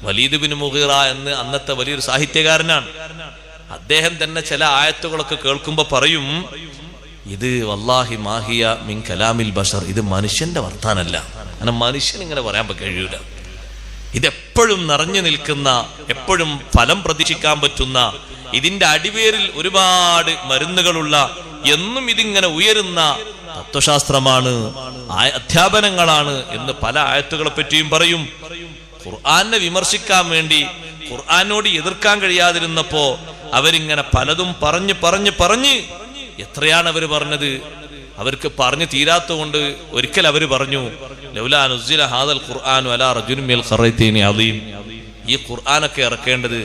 വലീദ് ബിൻ മുഗീറ എന്ന് അന്നത്തെ വലിയൊരു സാഹിത്യകാരനാണ്. അദ്ദേഹം തന്നെ ചില ആയത്തുകളൊക്കെ കേൾക്കുമ്പോ പറയും ഇത് വല്ലാഹി മാഹിയ മിൻ കലാമിൽ ബഷർ, ഇത് മനുഷ്യന്റെ വർത്താനല്ല. അങ്ങനെ മനുഷ്യൻ ഇങ്ങനെ പറയാൻ കഴിയൂല. ഇതെപ്പോഴും നിറഞ്ഞു നിൽക്കുന്ന, എപ്പോഴും ഫലം പ്രതീക്ഷിക്കാൻ പറ്റുന്ന, ഇതിന്റെ അടിവേരിൽ ഒരുപാട് മരുന്നുകളുള്ള, എന്നും ഇതിങ്ങനെ ഉയരുന്ന തത്വശാസ്ത്രമാണ്, അധ്യാപനങ്ങളാണ് എന്ന് പല ആയത്തുകളെ പറ്റിയും പറയും. ഖുർആനെ വിമർശിക്കാൻ വേണ്ടി, ഖുർആനോട് എതിർക്കാൻ കഴിയാതിരുന്നപ്പോ അവരിങ്ങനെ പലതും പറഞ്ഞ് പറഞ്ഞ് പറഞ്ഞ് എത്രയാണ് അവര് പറഞ്ഞത്? അവർക്ക് പറഞ്ഞു തീരാത്തതുകൊണ്ട് ഒരിക്കൽ അവര് പറഞ്ഞു ലൗലാ നുസ്സില ഹാദൽ ഖുർആനു അലാ റജുലിൻ മിനൽ ഖറയതൈനി അദീം, ഈ ഖുർആനൊക്കെ ഇറക്കേണ്ടത്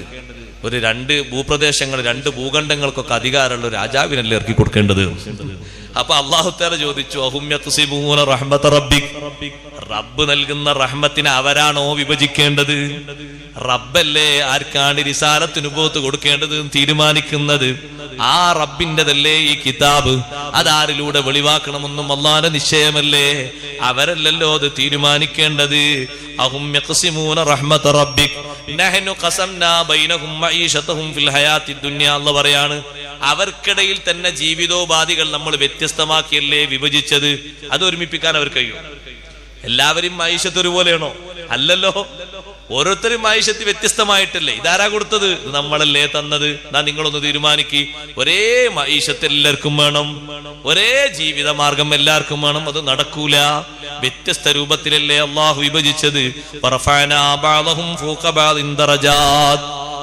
ഒരു 2 ഭൂപ്രദേശങ്ങൾ, 2 ഭൂഖണ്ഡങ്ങൾക്കൊക്കെ അധികാരമുള്ള രാജാവിനല്ലേ ഇറക്കി കൊടുക്കേണ്ടത്. അപ്പൊ അല്ലാഹു തആല ചോദിച്ചു അഹും യഖ്സിമൂന റഹ്മത റബ്ബിക്, റബ്ബ് നൽകുന്ന റഹ്മത്തിനെ അവരാണോ വിഭജിക്കേണ്ടത്? റബ്ബല്ലേ ആർക്കാണ് റിസാലത്ത് നുബുവത്ത് കൊടുക്കേണ്ടത് തീരുമാനിക്കുന്നത്? ആ റബ്ബിൻ്റെതല്ലേ ഈ കിതാബ്, അതാരിലൂടെ വെളിവാക്കണമെന്നും അല്ലാഹുവിന്റെ നിശ്ചയമല്ലേ? അവരല്ലല്ലോ അത് തീരുമാനിക്കേണ്ടത്. അഹും യഖ്സിമൂന റഹ്മത റബ്ബിക് നഹ്നു ഖസംനാ ബൈനഹും മഈശതഹും ഫിൽ ഹയാത്തിദ് ദുനിയ. അല്ലാഹു പറയാണ് അവർക്കിടയിൽ തന്നെ ജീവിതോപാധികൾ നമ്മൾ വ്യത്യസ്തമാക്കിയല്ലേ വിഭജിച്ചത്. അത് ഒരുമിപ്പിക്കാൻ അവർ കഴിയും? എല്ലാവരും മൈശത്ത് ഒരുപോലെയാണോ? അല്ലല്ലോ. ഓരോരുത്തരും മൈശത്ത് വ്യത്യസ്തമായിട്ടല്ലേ. ഇതാരാ കൊടുത്തത്? നമ്മളല്ലേ തന്നത്. നിങ്ങളൊന്ന് തീരുമാനിക്ക്. ഒരേ മൈശത്ത് എല്ലാവർക്കും വേണം, ഒരേ ജീവിത മാർഗം എല്ലാവർക്കും വേണം. അത് നടക്കൂല. വ്യത്യസ്ത രൂപത്തിലല്ലേ അള്ളാഹു വിഭജിച്ചത്.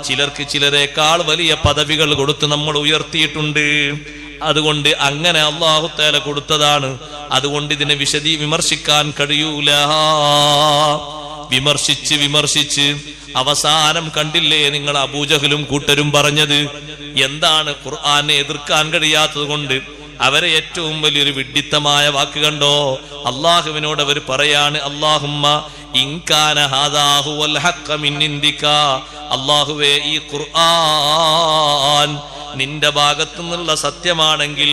ചിലർക്ക് ചിലരെക്കാൾ വലിയ പദവികൾ കൊടുത്ത് നമ്മൾ ഉയർത്തിയിട്ടുണ്ട്. അതുകൊണ്ട് അങ്ങനെ അല്ലാഹു തആല കൊടുത്തതാണ്. അതുകൊണ്ട് ഇതിനെ വിമർശിക്കാൻ കഴിയൂല. വിമർശിച്ച് വിമർശിച്ച് അവസാനം കണ്ടില്ലേ നിങ്ങൾ അബൂജഹലും കൂട്ടരും പറഞ്ഞത് എന്താണ്? ഖുർആനെ എതിർക്കാൻ കഴിയാത്തത് കൊണ്ട് അവരെ ഏറ്റവും വലിയൊരു വിഡ്ഢിത്തമായ വാക്ക് കണ്ടോ? അള്ളാഹുവിനോട് അവർ പറയാണ് അല്ലാഹുമ്മ ഇൻകാന ഹാദാ ഹുവൽ ഹഖ്ഖ മിൻ ഇൻദിക, അല്ലാഹുവേ ഈ ഖുർആൻ നിന്റെ ഭാഗത്തു നിന്നുള്ള സത്യമാണെങ്കിൽ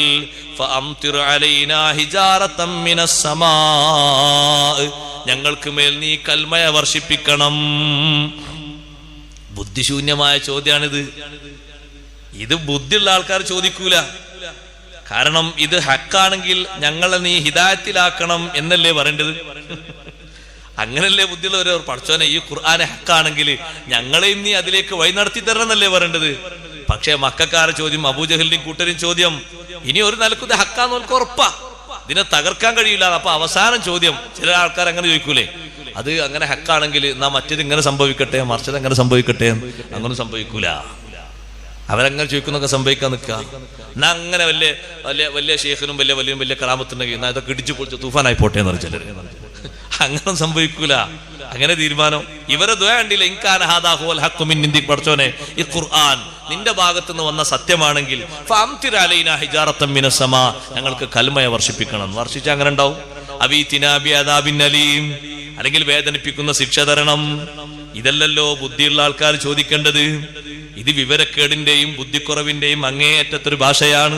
ഫഅംതിർ അലൈനാ ഹിജാറതൻ മിനസ് സമാ, ഞങ്ങൾക്ക് മേൽ നീ കൽമയ വർഷിപ്പിക്കണം. ബുദ്ധിശൂന്യമായ ചോദ്യാണിത്. ഇത് ബുദ്ധിയുള്ള ആൾക്കാർ ചോദിക്കൂല. കാരണം ഇത് ഹക്കാണെങ്കിൽ ഞങ്ങളെ നീ ഹിദായത്തിലാക്കണം എന്നല്ലേ പറയേണ്ടത്. അങ്ങനല്ലേ ബുദ്ധിയുള്ളവർ പഠിച്ചോനെ ഈ ഖുർആൻ ഹക്കാണെങ്കിൽ ഞങ്ങളെയും നീ അതിലേക്ക് വഴി നടത്തി തരണം എന്നല്ലേ പറയേണ്ടത്. പക്ഷെ മക്കാരുടെ ചോദ്യം, അബൂജഹലിന്റെയും കൂട്ടരും ചോദ്യം, ഇനി ഒരു നിലക്കും ഇത് ഹക്കാന്ന് നമുക്ക് ഉറപ്പാ, ഇതിനെ തകർക്കാൻ കഴിയില്ല. അപ്പൊ അവസാനം ചോദ്യം, ചില ആൾക്കാർ അങ്ങനെ ചോദിക്കൂലേ, അത് അങ്ങനെ ഹക്കാണെങ്കിൽ എന്നാ മറ്റേത് ഇങ്ങനെ സംഭവിക്കട്ടെ, മറിച്ചത് അങ്ങനെ സംഭവിക്കട്ടെ. അങ്ങനെ സംഭവിക്കൂല. അവരങ്ങനെ ചോദിക്കുന്നൊക്കെ സംഭവിക്കാൻ നിൽക്കുക. എന്നാ അങ്ങനെ വലിയ വലിയ വലിയ ഷേഖിനും വലിയ കറാമത്തുണ്ടെങ്കിൽ എന്നാ ഇതൊക്കെ ഇടിച്ചു പൊളിച്ച് തൂഫാനായി പോട്ടെ എന്ന് പറഞ്ഞാൽ അങ്ങനെ സംഭവിക്കൂല. അങ്ങനെ തീരുമാനം. ഇവരെ ദുആ കണ്ടില്ല, ഇൻകാന ഹാദാ ഹുവൽ ഹഖ്ഖു മിൻ ഇൻദിക്, പടച്ചോനെ ഈ ഖുർആൻ നിന്റെ ഭാഗത്തു നിന്ന് വന്ന സത്യമാണെങ്കിൽ ഫഅംതിർ അലൈനാ ഹിജാറത്തൻ മിനസ് സമാ, ഞങ്ങൾക്ക് കൽമയ വർഷിപ്പിക്കണം. വർഷിച്ചാൽ അങ്ങനെ ഉണ്ടാവും. അവീതിനാ ബിഅദാബിൻ അലീം, അല്ലെങ്കിൽ വേദനിപ്പിക്കുന്ന ശിക്ഷ തരണം. ഇതല്ലല്ലോ ബുദ്ധിയുള്ള ആൾക്കാർ ചോദിക്കേണ്ടത്. ഇത് വിവരക്കേടിന്റെയും ബുദ്ധിക്കുറവിന്റെയും അങ്ങേയറ്റത്തൊരു ഭാഷയാണ്.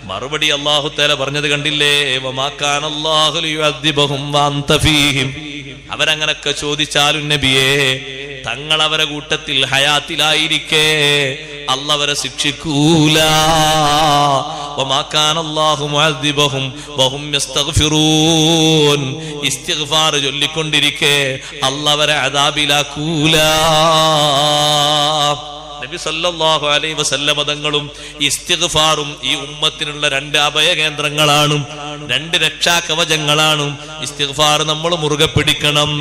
മറുപടി അല്ലാഹു തആല പറഞ്ഞത് കണ്ടില്ലേ, വമാ കാന അല്ലാഹു ലിയുഅദ്ദിബഹും വഅൻത ഫീഹിം. അവരങ്ങനൊക്കെ ചോദിച്ചാലും നബിയേ, തങ്ങൾ അവരെ കൂട്ടത്തിൽ ഹയാത്തിലായിരിക്കെ അല്ലാഹു അവരെ ശിക്ഷിക്കൂല. വമാ കാന അല്ലാഹു മുഅദ്ദിബഹും വഹും യസ്തഗ്ഫിറൂൻ. ഇസ്തിഗ്ഫാർ ചൊല്ലിക്കൊണ്ടിരിക്കെ അല്ലാഹു അവരെ അദാബിലാക്കൂല. നബി സല്ലല്ലാഹു അലൈഹി വസല്ലമ തങ്ങളും ഇസ്തിഗ്ഫാറും ഈ ഉമ്മത്തിനുള്ള രണ്ട് അഭയ കേന്ദ്രങ്ങളാണ്, രണ്ട് രക്ഷാകവചങ്ങളാണ്. ഇസ്തിഗ്ഫാർ നമ്മൾ മുറുകെ പിടിക്കണം,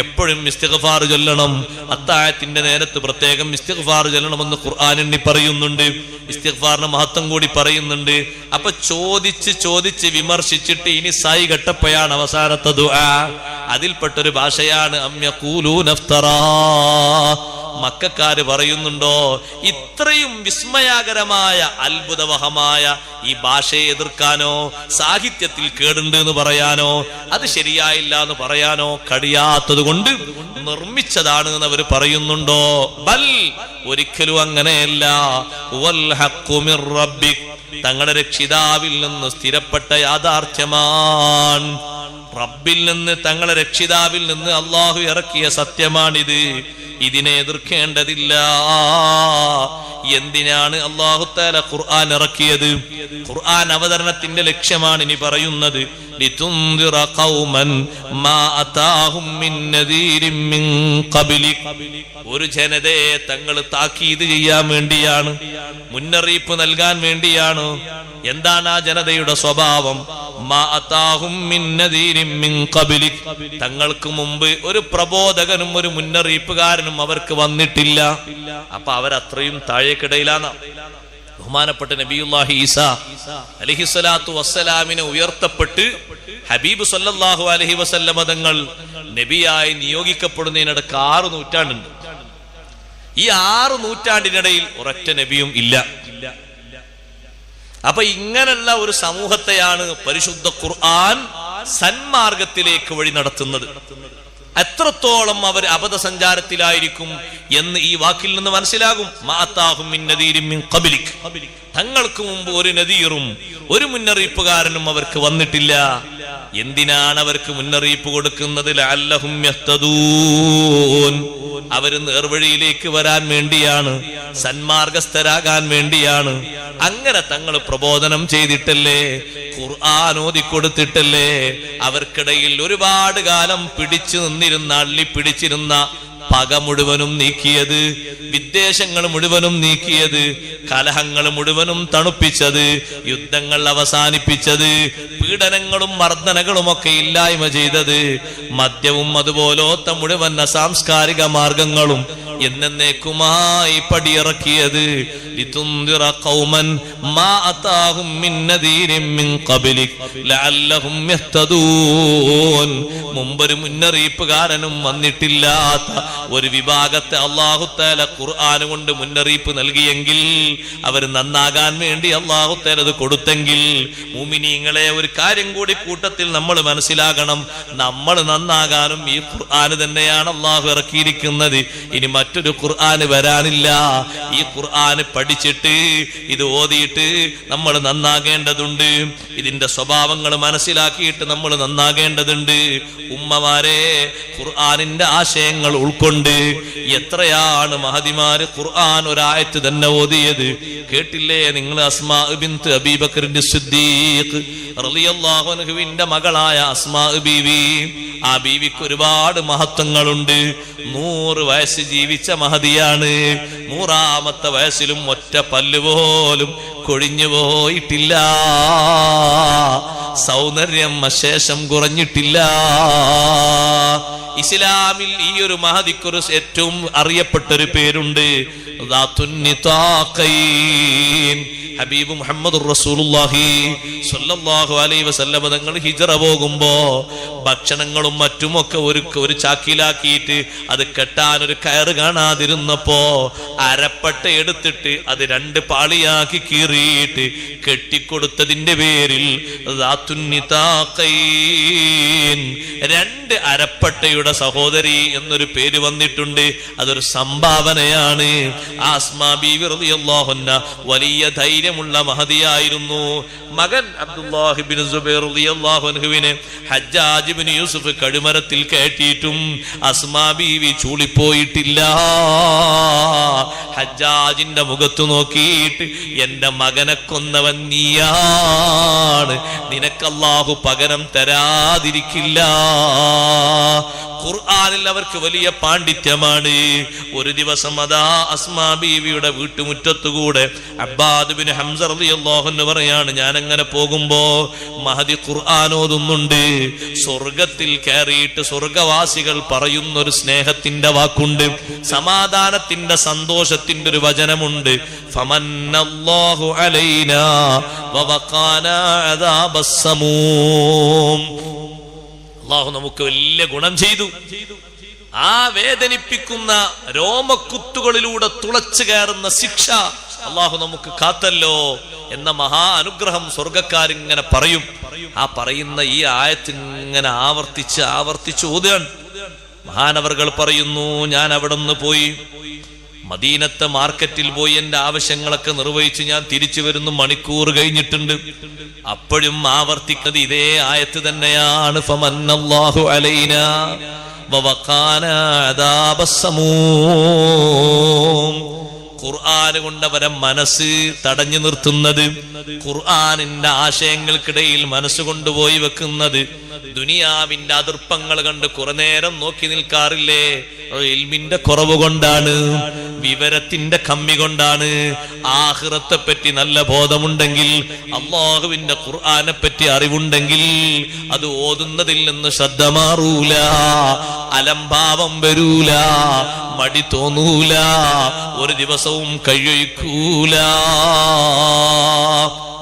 എപ്പോഴും ഇസ്തിഗ്ഫാർ ചൊല്ലണം. അത്താഴത്തിന്റെ നേരത്ത് പ്രത്യേകം ഇസ്തിഗ്ഫാർ ചൊല്ലണമെന്ന് ഖുർആൻ എണ്ണി പറയുന്നുണ്ട്. ഇസ്തിഗ്ഫാറിന്റെ മഹത്വം കൂടി പറയുന്നുണ്ട്. അപ്പൊ ചോദിച്ച് വിമർശിച്ചിട്ട് ഇനി സായി ഘട്ടപ്പോഴാണ് അവസാനത്തെ ദുആ. അതിൽപ്പെട്ടൊരു ഭാഷയാണ് അം യഖൂലൂന ഇഫ്തറാ. മക്കക്കാര് പറയുന്നുണ്ടോ ഇത്രയും വിസ്മയാകരമായ അത്ഭുതവഹമായ ഈ ഭാഷയെ എതിർക്കാനോ സാഹിത്യത്തിൽ കേടുണ്ട് എന്ന് പറയാനോ അത് ശരിയായില്ല എന്ന് പറയാനോ കഴിയാത്തത് കൊണ്ട് നിർമ്മിച്ചതാണ് എന്ന് അവർ പറയുന്നുണ്ടോ? ബൽ, ഒരിക്കലും അങ്ങനെയല്ല. വൽ ഹഖ്ഖു മിർ റബ്ബിക്, തങ്ങളുടെ രക്ഷിതാവിൽ നിന്ന് സ്ഥിരപ്പെട്ട യാഥാർത്ഥ്യമാണ്. റബ്ബിൽ നിന്ന്, തങ്ങളെ രക്ഷിതാവിൽ നിന്ന് അള്ളാഹു ഇറക്കിയ സത്യമാണിത്. ഇതിനെ എതിർക്കേണ്ടതില്ല. എന്തിനാണ് അല്ലാഹു തആല ഖുർആൻ ഇറക്കിയത്? ഖുർആൻ അവതരണത്തിന്റെ ലക്ഷ്യമാണ് ഇനി പറയുന്നത്. ലിതുൻദിറ ഖൗമൻ മാ അതാഹും മിൻ നദീരിൻ മിൻ ഖബ്ലിക്. ഒരു ജനതയെ തങ്ങൾ താക്കീത് ചെയ്യാൻ വേണ്ടിയാണ്, മുന്നറിയിപ്പ് നൽകാൻ വേണ്ടിയാണ്. എന്താണ് ആ ജനതയുടെ സ്വഭാവം? മാ അതാഹും മിൻ നദീരിൻ മിൻ ഖബ്ലിക്, തങ്ങൾക്ക് മുമ്പ് ഒരു പ്രബോധകനും ഒരു മുന്നറിയിപ്പുകാരനും അവർക്ക് വന്നിട്ടില്ല. അപ്പൊ അവരത്രയും താഴേക്കിടയിലാണ്. ബഹുമാനപ്പെട്ട നബിയുല്ലാഹി ഈസാ അലൈഹിസ്സലാത്തു വസ്സലാമിനെ ഉയർത്തപ്പെട്ട് ഹബീബ് സല്ലല്ലാഹു അലൈഹി വസല്ലമ തങ്ങൾ നബിയായി നിയോഗിക്കപ്പെടുന്നതിനിടക്ക് 6 നൂറ്റാണ്ടുണ്ട്. ഈ 6 നൂറ്റാണ്ടിനിടയിൽ ഒരൊറ്റ നബിയും ഇല്ല. അപ്പൊ ഇങ്ങനെയുള്ള ഒരു സമൂഹത്തെയാണ് പരിശുദ്ധ ഖുർആൻ സന്മാർഗത്തിലേക്ക് വഴി നടത്തുന്നത്. എത്രത്തോളം അവർ അബദ്ധസഞ്ചാരത്തിലായിരിക്കും എന്ന് ഈ വാക്കിൽ നിന്ന് മനസ്സിലാകും. മാഅതാഹും മിൻ നദീരിൻ മിൻ ഖബ്ലിക്, തങ്ങൾക്ക് മുമ്പ് ഒരു നദീറും ഒരു മുന്നറിയിപ്പുകാരനും അവർക്ക് വന്നിട്ടില്ല. എന്തിനാണ് അവർക്ക് മുന്നറിയിപ്പ് കൊടുക്കുന്നത്? ലഅല്ലഹും യഹ്തദൂൻ, അവർ നേർവഴിയിലേക്ക് വരാൻ വേണ്ടിയാണ്, സന്മാർഗസ്ഥരാകാൻ വേണ്ടിയാണ്. അങ്ങനെ തങ്ങൾ പ്രബോധനം ചെയ്തിട്ടല്ലേ, ഖുർആൻ ഓതിക്കൊടുത്തിട്ടല്ലേ അവർക്കിടയിൽ ഒരുപാട് കാലം പിടിച്ചു നിന്നിരുന്ന, അള്ളിപ്പിടിച്ചിരുന്ന പക മുഴുവനും നീക്കിയത്, വിദ്വേഷങ്ങൾ മുഴുവനും നീക്കിയത്, കലഹങ്ങൾ മുഴുവനും തണുപ്പിച്ചത്, യുദ്ധങ്ങൾ അവസാനിപ്പിച്ചത്, പീഡനങ്ങളും മർദ്ദനങ്ങളും ഒക്കെ ഇല്ലായ്മ ചെയ്തത്, മദ്യവും അതുപോലത്തെ മുഴുവൻ അസാംസ്കാരിക മാർഗങ്ങളും എന്നേക്കുമായി പടിയിറക്കിയത്. ലിതുൻദിറ ഖൗമൻ മാ അതാഹും മിൻ നദീരിൻ മിൻ ഖബ്ലിക് ലഅല്ലഹും യഹ്തദൂൻ. മുമ്പൊരു മുന്നറിയിപ്പുകാരനും വന്നിട്ടില്ലാത്ത ഒരു വിഭാഗത്തെ അല്ലാഹു തആല ഖുർആൻ കൊണ്ട് മുന്നറിയിപ്പ് നൽകിയെങ്കിൽ, അവർ നന്നാകാൻ വേണ്ടി അല്ലാഹു തആല അത് കൊടുത്തെങ്കിൽ, മുഅ്മിനീങ്ങളെ ഒരു കാര്യം കൂടി കൂട്ടത്തിൽ നമ്മൾ മനസ്സിലാക്കണം. നമ്മൾ നന്നാകാനും ഈ ഖുർആൻ തന്നെയാണ് അല്ലാഹു ഇറക്കിയിരിക്കുന്നത്. ഇനി മറ്റൊരു ഖുർആൻ വരാനില്ല. ഈ ഖുർആൻ പഠിച്ചിട്ട് ഇത് ഓതിയിട്ട് നമ്മൾ നന്നാകേണ്ടതുണ്ട്. ഇതിന്റെ സ്വഭാവങ്ങൾ മനസ്സിലാക്കിയിട്ട് നമ്മൾ നന്നാകേണ്ടതുണ്ട്. ഉമ്മമാരെ, ഖുർആനിന്റെ ആശയങ്ങൾ ഉൾക്കൊണ്ട് എത്രയാണ് മഹദിമാര് ഖുർആൻ ഒരായത്ത് തന്നെ ഓതിയത്. കേട്ടില്ലേ നിങ്ങൾ? അസ്മാ ബിൻത് അബീ ബക്കർ സിദ്ദീഖ് റളിയല്ലാഹു അൻഹുവിന്റെ മകളായ അസ്മാ ബീവി, ആ ബീവിക്ക് ഒരുപാട് മഹത്വങ്ങളുണ്ട്. 100 വയസ്സ് ജീവിച്ച മഹദിയാണ്. 100ാമത്തെ വയസ്സിലും ഒറ്റ പല്ല് പോലും കൊഴിഞ്ഞു പോയിട്ടില്ല. സൗന്ദര്യം അശേഷം കുറഞ്ഞിട്ടില്ല. ഇസ്ലാമിൽ ഈ ഒരു മഹദിക്കൊരു ഏറ്റവും അറിയപ്പെട്ട ഒരു പേരുണ്ട്, ഹബീബ് മുഹമ്മദുർ റസൂലുള്ളാഹി സ്വല്ലല്ലാഹു അലൈഹി വസല്ലം തങ്ങൾ ഹിജ്റ പോകുമ്പോ ഭക്ഷണങ്ങളും മറ്റുമൊക്കെ ഒരു ചാക്കിലാക്കിയിട്ട് അത് കെട്ടാനൊരു കയറ് കാണാതിരുന്നപ്പോ അരപ്പട്ട എടുത്തിട്ട് അത് 2 പാളിയാക്കി കീറിയിട്ട് കെട്ടിക്കൊടുത്തതിന്റെ പേരിൽ 2 അരപ്പട്ടയുടെ സഹോദരി എന്നൊരു പേര് വന്നിട്ടുണ്ട്. അതൊരു സംഭാവനയാണ്. ആസ്മാ ബീവി റളിയല്ലാഹു അൻഹ വലിയ ധൈര്യമുള്ള മഹദിയായിരുന്നു. മകൻ അബ്ദുല്ലാഹ് ഇബ്നു സുബൈർ റളിയല്ലാഹു അൻഹുവിനെ ഹജ്ജാജ് ഇബ്നു യൂസുഫ് കഴുമരത്തിൽ കയറ്റിയിട്ടും അസ്മാ ബീവി ചൂളിപ്പോയിട്ടില്ല. ഹജ്ജാജിന്റെ മുഖത്ത് നോക്കിയിട്ട് എന്റെ മകനെ കൊന്നവൻ നീയാണ്, നിനക്ക് അല്ലാഹു പകരം തരാതിരിക്കില്ല. ഖുർആനിൽ അവർക്ക് വലിയ പാണ്ഡിത്യമാണ്. ഒരു ദിവസം അതാ അസ്മാ ബീവിയുടെ വീട്ടുമുറ്റത്തുകൂടെ അബ്ബാദ് ബിൻ ഹംസ റളിയല്ലാഹു അൻഹു പറയാണ്, ഞാൻ അങ്ങനെ പോകുമ്പോ മഹദി ഖുർആൻ ഓതുന്നുണ്ട്. സ്വർഗത്തിൽ കയറിയിട്ട് സ്വർഗവാസികൾ പറയുന്ന ഒരു സ്നേഹത്തിന്റെ വാക്കുണ്ട്, സമാധാനത്തിന്റെ സന്തോഷത്തിന്റെ ഒരു വചനമുണ്ട്. ഫമന്നല്ലാഹു അലൈനാ വവഖാനാ അദാബസ് സമൂം. അല്ലാഹു നമുക്ക് വലിയ ഗുണം ചെയ്തു. ആ വേദനിപ്പിക്കുന്ന രോമക്കുത്തുകളിലൂടെ തുളച്ചു കയറുന്ന ശിക്ഷ അല്ലാഹു നമുക്ക് കാത്തല്ലോ എന്ന മഹാ അനുഗ്രഹം സ്വർഗക്കാരിങ്ങനെ പറയും. ആ പറയുന്ന ഈ ആയത്ത് ഇങ്ങനെ ആവർത്തിച്ച് ഓതുകയാണ്. മഹാനവർകൾ പറയുന്നു, ഞാൻ അവിടെ നിന്ന് പോയി മദീനത്തെ മാർക്കറ്റിൽ പോയി എന്റെ ആവശ്യങ്ങളൊക്കെ നിർവഹിച്ച് ഞാൻ തിരിച്ചു വരുന്ന മണിക്കൂർ കഴിഞ്ഞിട്ടുണ്ട്. അപ്പോഴും ആവർത്തിക്കുന്നത് ഇതേ ആയത്ത് തന്നെയാണ്. ഫമന്നല്ലാഹു അലൈനാ വവഖാനാ അദാബസ് സമൂം. ഖുർആൻ കൊണ്ട് അവരെ മനസ്സ് തടഞ്ഞു നിർത്തുന്നത്, ഖുർആനിന്റെ ആശയങ്ങൾക്കിടയിൽ മനസ്സ് കൊണ്ടുപോയി വെക്കുന്നത്, ദുനിയാവിന്റെ അതിർപ്പങ്ങൾ കണ്ട് കുറെ നേരം നോക്കി നിൽക്കാറില്ലേ? ഇൽമിന്റെ കുറവ് കൊണ്ടാണ്, വിവരത്തിന്റെ കമ്മി കൊണ്ടാണ്. ആഖിറത്തെ പറ്റി നല്ല ബോധമുണ്ടെങ്കിൽ, അല്ലാഹുവിന്റെ ഖുർആനെ പറ്റി അറിവുണ്ടെങ്കിൽ അത് ഓതുന്നതിൽ നിന്ന് ശ്രദ്ധ മാറൂല, അലംഭാവം വരൂല, മടി തോന്നൂല, ഒരു ദിവസവും കഴിയൂല.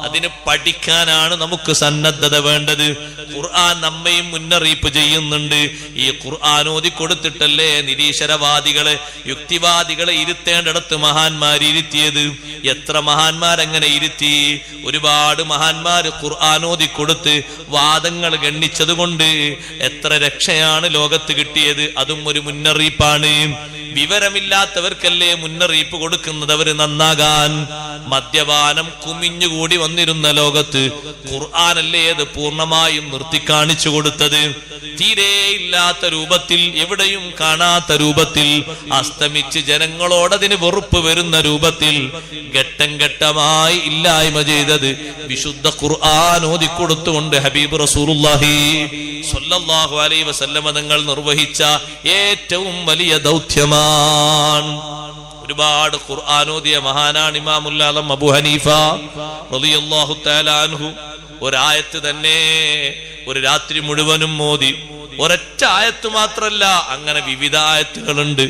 അതിന് പഠിക്കാനാണ് നമുക്ക് സന്നദ്ധത വേണ്ടത്. ഖുർആൻ നമ്മയും മുന്നറിയിപ്പ് ചെയ്യുന്നുണ്ട്. ഈ ഖുർആൻ ഓതി കൊടുത്തിട്ടല്ലേ നിരീശ്വരവാദികളെ, യുക്തിവാദികളെ ഇരുത്തേണ്ടിടത്ത് മഹാന്മാർ ഇരുത്തിയത്. എത്ര മഹാന്മാരങ്ങനെ ഇരുത്തി. ഒരുപാട് മഹാന്മാര് ഖുർആൻ ഓതി കൊടുത്ത് വാദങ്ങൾ ഗണ്ണിച്ചത് കൊണ്ട് എത്ര രക്ഷയാണ് ലോകത്ത് കിട്ടിയത്. അതും ഒരു മുന്നറിയിപ്പാണ്. വിവരമില്ലാത്തവർക്കല്ലേ മുന്നറിയിപ്പ് കൊടുക്കുന്നത് അവര് നന്നാകാൻ. മദ്യപാനം കുമിഞ്ഞുകൂടി വന്നിരുന്ന ലോകത്ത് ഖുർആനല്ലേ അത് പൂർണ്ണമായും നിർത്തിക്കാണിച്ചു കൊടുത്തത്. തീരെ ഇല്ലാത്ത രൂപത്തിൽ, എവിടെയും കാണാത്ത രൂപത്തിൽ, അസ്തമിച്ച് ജനങ്ങളോടതിന് വെറുപ്പ് വരുന്ന രൂപത്തിൽ ഘട്ടം ഘട്ടമായി ഇല്ലായ്മ ചെയ്തത് വിശുദ്ധ ഖുർആൻ ഓതിക്കൊടുത്തുകൊണ്ട് ഹബീബ് റസൂലുള്ളാഹി സ്വല്ലല്ലാഹു അലൈഹി വസല്ലമ തങ്ങൾ നിർവഹിച്ച ഏറ്റവും വലിയ ദൗത്യമാണ്. ഒരുപാട് ഖുർആൻ ഓതിയ മഹാനാണ് ഇമാമുൽ ആലം അബൂ ഹനീഫ റളിയല്ലാഹു തആല അൻഹു. ഒരായത്ത് തന്നെ ഒരു രാത്രി മുഴുവനും ഓതി. ഒരൊറ്റ ആയത്ത് മാത്രല്ല, അങ്ങനെ വിവിധ ആയത്തുകളുണ്ട്.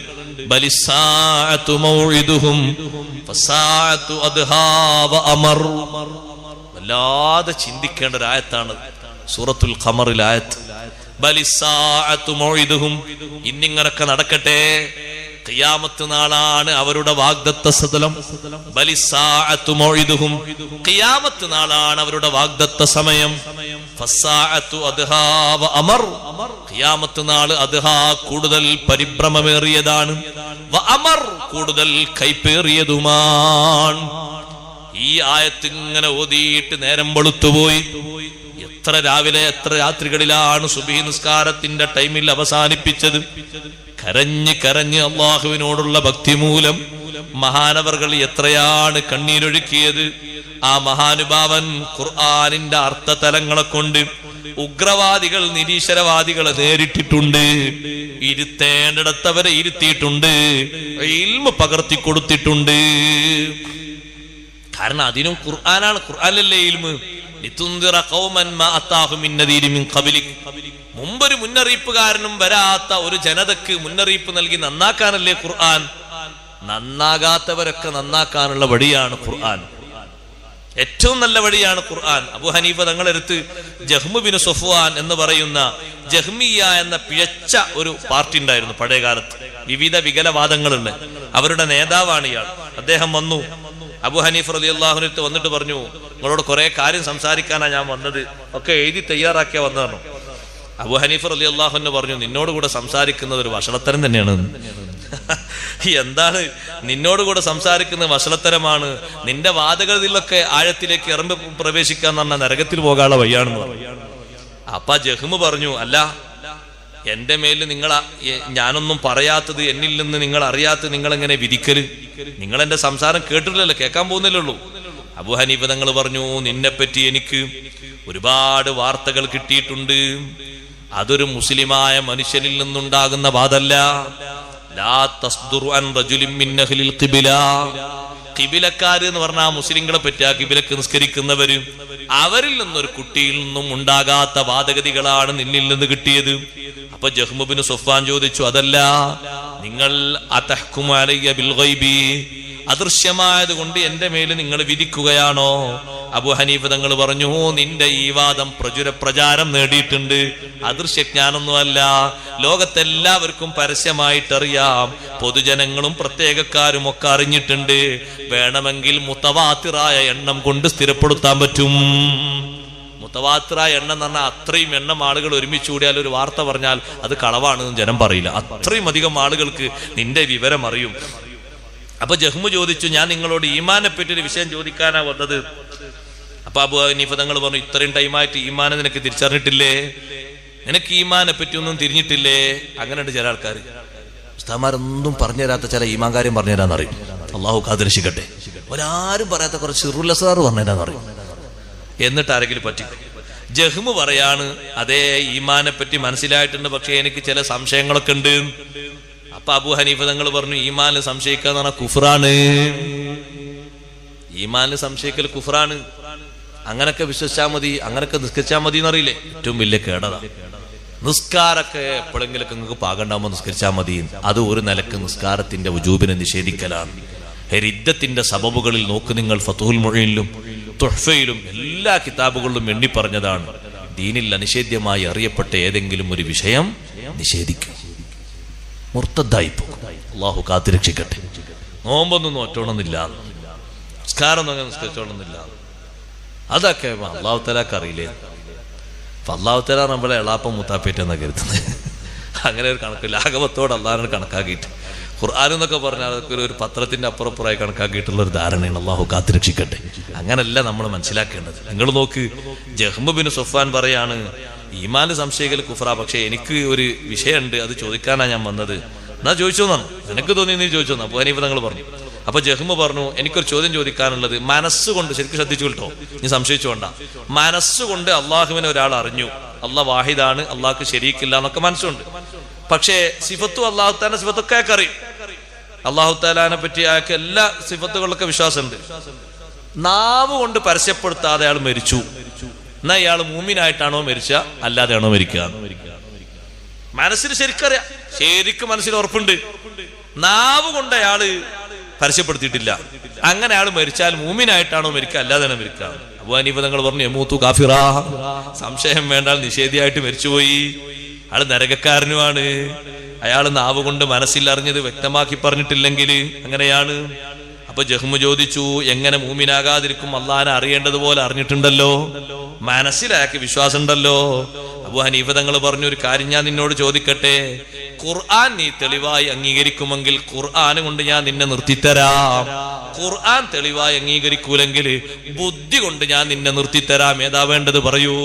ബലിസ്സാഅതു മൗഇദുഹും ഫസാഅതു അദ്ഹാ വഅമർ. വല്ലാതെ ചിന്തിക്കേണ്ട ഒരു ആയത്താണ് സൂറത്തുൽ ഖമറിൽ ആയത്ത്. ബലിസ്സാഅതു മൗഇദുഹും. ഇന്നിങ്ങനൊക്കെ നടക്കട്ടെ, ഖിയാമത്ത് നാളാണ് അവരുടെ വാഗ്ദത്ത സ്ഥലം. ബലിസ്സാഅതു മൗഇദുഹും. ഖിയാമത്ത് നാളാണ് അവരുടെ വാഗ്ദത്ത സമയം. ഫസ്സാഅതു അദ്ഹാ വഅമർ. ഖിയാമത്ത് നാൾ അദ്ഹാ കൂടുതൽ പരിഭ്രമമേറിയതാണ്, വഅമർ കൂടുതൽ കൈപ്പേറിയതുമാണ്. ഈ ആയത്ത് ഇങ്ങനെ ഓതിയിട്ട് നേരം വെളുത്തുപോയി. എത്ര രാവിലെ എത്ര രാത്രികളിലാണ് സുബ്ഹി നിസ്കാരത്തിന്റെ ടൈമിൽ അവസാനിപ്പിച്ചത്. കരഞ്ഞ് കരഞ്ഞ് അള്ളാഹുവിനോടുള്ള ഭക്തി മൂലം മഹാനവർകൾ എത്രയാണ് കണ്ണീരൊഴുക്കിയത്. ആ മഹാനുഭാവൻ ഖുർആനിന്റെ അർത്ഥതലങ്ങളെ കൊണ്ട് ഉഗ്രവാദികൾ, നിരീശ്വരവാദികളെ നേരിട്ടിട്ടുണ്ട്. ഇരുത്തേണ്ടിടത്തവരെ ഇരുത്തിയിട്ടുണ്ട്, ഇൽമ് പകർത്തി കൊടുത്തിട്ടുണ്ട്. കാരണം അതിനും ഖുർആനാണ്, ഖുർആനല്ലേ ഇൽമ്. ലിതുൻദിറ ഖൗമൻ മാ അതാഹു മിൻ നദീരി മിൻ ഖബലിക്. മുമ്പൊരു മുന്നറിയിപ്പുകാരനും വരാത്ത ഒരു ജനതക്ക് മുന്നറിയിപ്പ് നൽകി നന്നാക്കാനല്ലേ ഖുർആൻ. നന്നാകാത്തവരൊക്കെ നന്നാക്കാനുള്ള വഴിയാണ് ഖുർആൻ. ഏറ്റവും നല്ല വഴിയാണ് ഖുർആൻ. അബൂ ഹനീഫ തങ്ങളെടുത്ത് ജഹ്മു ബിൻ സഫ്വാൻ എന്ന് പറയുന്ന ജഹ്മിയ എന്ന പിഴച്ച ഒരു പാർട്ടി ഉണ്ടായിരുന്നു പഴയ കാലത്ത്. വിവിധ വികലവാദങ്ങളുണ്ട്. അവരുടെ നേതാവാണ് ഇയാൾ. അദ്ദേഹം വന്നു അബൂ ഹനീഫ റളിയല്ലാഹു അൻഹു വന്നിട്ട് പറഞ്ഞു, നിങ്ങളോട് കുറെ കാര്യം സംസാരിക്കാനാണ് ഞാൻ വന്നത്, ഒക്കെ എഴുതി തയ്യാറാക്കിയ വന്നു. അബൂ ഹനീഫ റളിയല്ലാഹു അൻഹു പറഞ്ഞു, നിന്നോട് കൂടെ സംസാരിക്കുന്നത് ഒരു വഷളത്തരം തന്നെയാണ്. എന്താണ് നിന്നോടുകൂടെ സംസാരിക്കുന്നത്? വഷളത്തരമാണ്. നിന്റെ വാദഗതിയിലൊക്കെ ആഴത്തിലേക്ക് ഇറമ്പ് പ്രവേശിക്കാന്ന് പറഞ്ഞാൽ നരകത്തിൽ പോകാനുള്ള വഴിയാണെന്ന് പറഞ്ഞു. അപ്പ ജഹ്മു പറഞ്ഞു, അല്ല, എന്റെ മേലിൽ ഞാനൊന്നും പറയാത്തത്, എന്നിൽ നിന്ന് നിങ്ങൾ അറിയാത്തത് നിങ്ങൾ എങ്ങനെ വിധിക്കല്? നിങ്ങൾ എന്റെ സംസാരം കേട്ടിട്ടില്ലല്ലോ, കേൾക്കാൻ പോകുന്നില്ലുള്ളൂ. അബൂ ഹനീഫ തങ്ങൾ പറഞ്ഞു, നിന്നെപ്പറ്റി എനിക്ക് ഒരുപാട് വാർത്തകൾ കിട്ടിയിട്ടുണ്ട്. അതൊരു മുസ്ലിമായ മനുഷ്യനിൽ നിന്നുണ്ടാകുന്ന വാദല്ല. ഖിബിലക്കാര് എന്ന് പറഞ്ഞാൽ മുസ്ലിങ്ങളെ പറ്റി, ആ ഖിബിലക്ക് നിസ്കരിക്കുന്നവര്, അവരിൽ നിന്നൊരു കുട്ടിയിൽ നിന്നും ഉണ്ടാകാത്ത വാദഗതികളാണ് നിന്നിൽ നിന്ന് കിട്ടിയത്. അപ്പൊ ജഹ്മു ബിൻ സഫ്വാൻ ചോദിച്ചു, അതല്ല, നിങ്ങൾ അതഹ്കുമു അലയ്യ ബിൽ ഗൈബി, അദൃശ്യമായത് കൊണ്ട് എന്റെ മേല് നിങ്ങൾ വിധിക്കുകയാണോ? അബൂ ഹനീഫ തങ്ങൾ പറഞ്ഞു, നിന്റെ ഈ വാദം പ്രചാരം നേടിയിട്ടുണ്ട്. അദൃശ്യജ്ഞാനൊന്നുമല്ല, ലോകത്തെല്ലാവർക്കും പരസ്യമായിട്ടറിയാം. പൊതുജനങ്ങളും പ്രത്യേകക്കാരും ഒക്കെ അറിഞ്ഞിട്ടുണ്ട്. വേണമെങ്കിൽ മുത്തവാത്തിറായ എണ്ണം കൊണ്ട് സ്ഥിരപ്പെടുത്താൻ പറ്റും. മുത്തവാത്തിറായ എണ്ണം എന്ന് പറഞ്ഞാൽ അത്രയും എണ്ണം ആളുകൾ ഒരുമിച്ച് കൂടിയാൽ ഒരു വാർത്ത പറഞ്ഞാൽ അത് കളവാണെന്ന് ജനം പറയില്ല. അത്രയും അധികം ആളുകൾക്ക് നിന്റെ വിവരം അറിയും. അപ്പൊ ജഹ്മു ചോദിച്ചു, ഞാൻ നിങ്ങളോട് ഈമാനെ പറ്റി ഒരു വിഷയം ചോദിക്കാനാ വന്നത്. അപ്പൊ അബൂ ഹനീഫ തങ്ങൾ പറഞ്ഞു, ഇത്രയും ടൈമായിട്ട് ഈമാനെ നിനക്ക് തിരിച്ചറിഞ്ഞിട്ടില്ലേ? നിനക്ക് ഈമാനെ പറ്റി ഒന്നും തിരിഞ്ഞിട്ടില്ലേ? അങ്ങനെയുണ്ട് ചില ആൾക്കാർ. ഉസ്താദ്മാരൊന്നും പറഞ്ഞു തരാത്ത ചില ഈമാൻ കാര്യം പറഞ്ഞു തരാന്നറിയും. അള്ളാഹു കാത്തിരക്ഷിക്കട്ടെ. ഒരാരും പറയാത്ത കുറച്ച് സിറുൽ അസ്റാർ പറഞ്ഞു തരാന്നറിയും. എന്നിട്ട് ആരെങ്കിലും പറ്റിക്കും. ജഹ്മു പറയാണ്, അതേ, ഈമാനെ പറ്റി മനസ്സിലായിട്ടുണ്ട്, പക്ഷെ എനിക്ക് ചില സംശയങ്ങളൊക്കെ ഉണ്ട്. അപ്പൊ അബൂ ഹനീഫ തങ്ങൾ പറഞ്ഞു, ഈമാനിൽ സംശയിക്കാന്ന് പറഞ്ഞാൽ കുഫ്റാണ്. ഈമാനിൽ സംശയിക്കൽ കുഫ്റാണ്. അങ്ങനൊക്കെ വിശ്വസിച്ചാൽ മതി, അങ്ങനൊക്കെ നിസ്കരിച്ചാൽ മതി എന്നറിയില്ലേ? ഏറ്റവും വലിയ കേടതാ. നിസ്കാരൊക്കെ എപ്പോഴെങ്കിലൊക്കെ നിങ്ങൾക്ക് പാകണ്ടാകുമ്പോൾ നിസ്കരിച്ചാൽ മതി. അത് ഒരു നിലക്ക് നിസ്കാരത്തിന്റെ വുജൂബിനെ നിഷേധിക്കലാണ്. രിദ്ദത്തിന്റെ സബബുകളിൽ നോക്ക് നിങ്ങൾ. ഫതുഹുൽ മുഈനിലും തുഹ്ഫയിലും എല്ലാ കിതാബുകളിലും എണ്ണി പറഞ്ഞതാണ്. ദീനിൽ അനിഷേധ്യമായി അറിയപ്പെട്ട ഏതെങ്കിലും ഒരു വിഷയം നിഷേധിക്കും, മുർത്തദ്ദായി പോകും. അള്ളാഹു കാത്തിരക്ഷിക്കട്ടെ. നോമ്പൊന്നും നോറ്റോണമെന്നില്ല, നിസ്കാരം ഒന്നും നിസ്കരിച്ചോണമെന്നില്ല. അതൊക്കെ അള്ളാഹു തആലക്ക് അറിയില്ലേ? അപ്പൊ അള്ളാഹു തആല നമ്മളെ എളാപ്പം മുത്താപ്പേറ്റെന്നാ കരുതുന്നത്. അങ്ങനെ ഒരു കണക്ക് ലാഘവത്തോട് അള്ളാഹിനെ കണക്കാക്കിയിട്ട് ഖുർആൻ എന്നൊക്കെ പറഞ്ഞാൽ അതൊക്കെ ഒരു പത്രത്തിന്റെ അപ്പുറപ്പുറമായി കണക്കാക്കിയിട്ടുള്ള ഒരു ധാരണയാണ്. അള്ളാഹു കാത്തിരക്ഷിക്കട്ടെ. അങ്ങനല്ല നമ്മൾ മനസ്സിലാക്കേണ്ടത്. നിങ്ങൾ നോക്ക്, ജഹ്മു ബിൻ സഫ്വാൻ പറയാണ്, ഈമാന് സംശയിക്കൽ കുഫ്റാ, പക്ഷെ എനിക്ക് ഒരു വിഷയമുണ്ട്, അത് ചോദിക്കാനാണ് ഞാൻ വന്നത്. എന്നാ ചോദിച്ചോന്നാണ്, നിനക്ക് തോന്നി നീ ചോദിച്ചോന്നാ. അബൂ ഹനീഫ തങ്ങൾ പറഞ്ഞു. അപ്പൊ ജഹ്മു പറഞ്ഞു, എനിക്കൊരു ചോദ്യം ചോദിക്കാനുള്ളത്. മനസ്സുകൊണ്ട്, ശരിക്കും ശ്രദ്ധിച്ചു കേട്ടോ, നീ സംശയിച്ചോണ്ട, മനസ്സുകൊണ്ട് അള്ളാഹുവിനെ ഒരാൾ അറിഞ്ഞു, അള്ളാഹ് വാഹിദാണ്, അള്ളാഹ്ക്ക് ശരീക്കില്ല എന്നൊക്കെ മനസ്സുണ്ട്. പക്ഷേ സിഫത്തും അള്ളാഹു തആല സിഫത്തൊക്കെ അയാൾക്ക് അറിയും. അള്ളാഹു തആലാനെ പറ്റി അയാൾക്ക് എല്ലാ സിഫത്തുകളിലൊക്കെ വിശ്വാസമുണ്ട്. നാവ് കൊണ്ട് പരസ്യപ്പെടുത്താതെ അയാൾ മരിച്ചു. എന്നാ ഇയാൾ മൂമിനായിട്ടാണോ മരിച്ച, അല്ലാതെയാണോ മരിക്കുക? മനസ്സിന് ശരിക്കറിയാം, ശരിക്കും മനസ്സിൽ ഉറപ്പുണ്ട്. നാവ് കൊണ്ട് അയാള് പരസ്യപ്പെടുത്തിയിട്ടില്ല. അങ്ങനെ അയാൾ മരിച്ചാൽ മൂമിനായിട്ടാണോ മരിക്കുക, അല്ലാതെയാണോ മരിക്കുക? അബൂ ഹനീഫ തങ്ങൾ പറഞ്ഞു, യമൂതു കാഫിറാ, സംശയം വേണ്ട, നിഷേധിയായിട്ട് മരിച്ചുപോയി. അയാൾ നരകക്കാരനുമാണ്. അയാൾ നാവ് കൊണ്ട് മനസ്സിൽ അറിഞ്ഞത് വ്യക്തമാക്കി പറഞ്ഞിട്ടില്ലെങ്കിൽ അങ്ങനെയാണ്. അപ്പൊ ജഹ്മു ചോദിച്ചു, എങ്ങനെ മൂമിനാകാതിരിക്കും? അള്ളാഹിനെ അറിയേണ്ടതുപോലെ അറിഞ്ഞിട്ടുണ്ടല്ലോ, മനസ്സിലാക്കി വിശ്വാസം ഉണ്ടല്ലോ. അബൂ ഹനീഫ തങ്ങൾ പറഞ്ഞു, ഒരു കാര്യം ഞാൻ നിന്നോട് ചോദിക്കട്ടെ, ഖുർആൻ നീ തെളിവായി അംഗീകരിക്കുമെങ്കിൽ ഖുർആൻ കൊണ്ട് ഞാൻ നിന്നെ നിർത്തിത്തരാം. ഖുർആൻ തെളിവായി അംഗീകരിക്കൂലെങ്കിൽ ബുദ്ധി കൊണ്ട് ഞാൻ നിന്നെ നിർത്തിത്തരാം. ഏതാ വേണ്ടത് പറയൂ?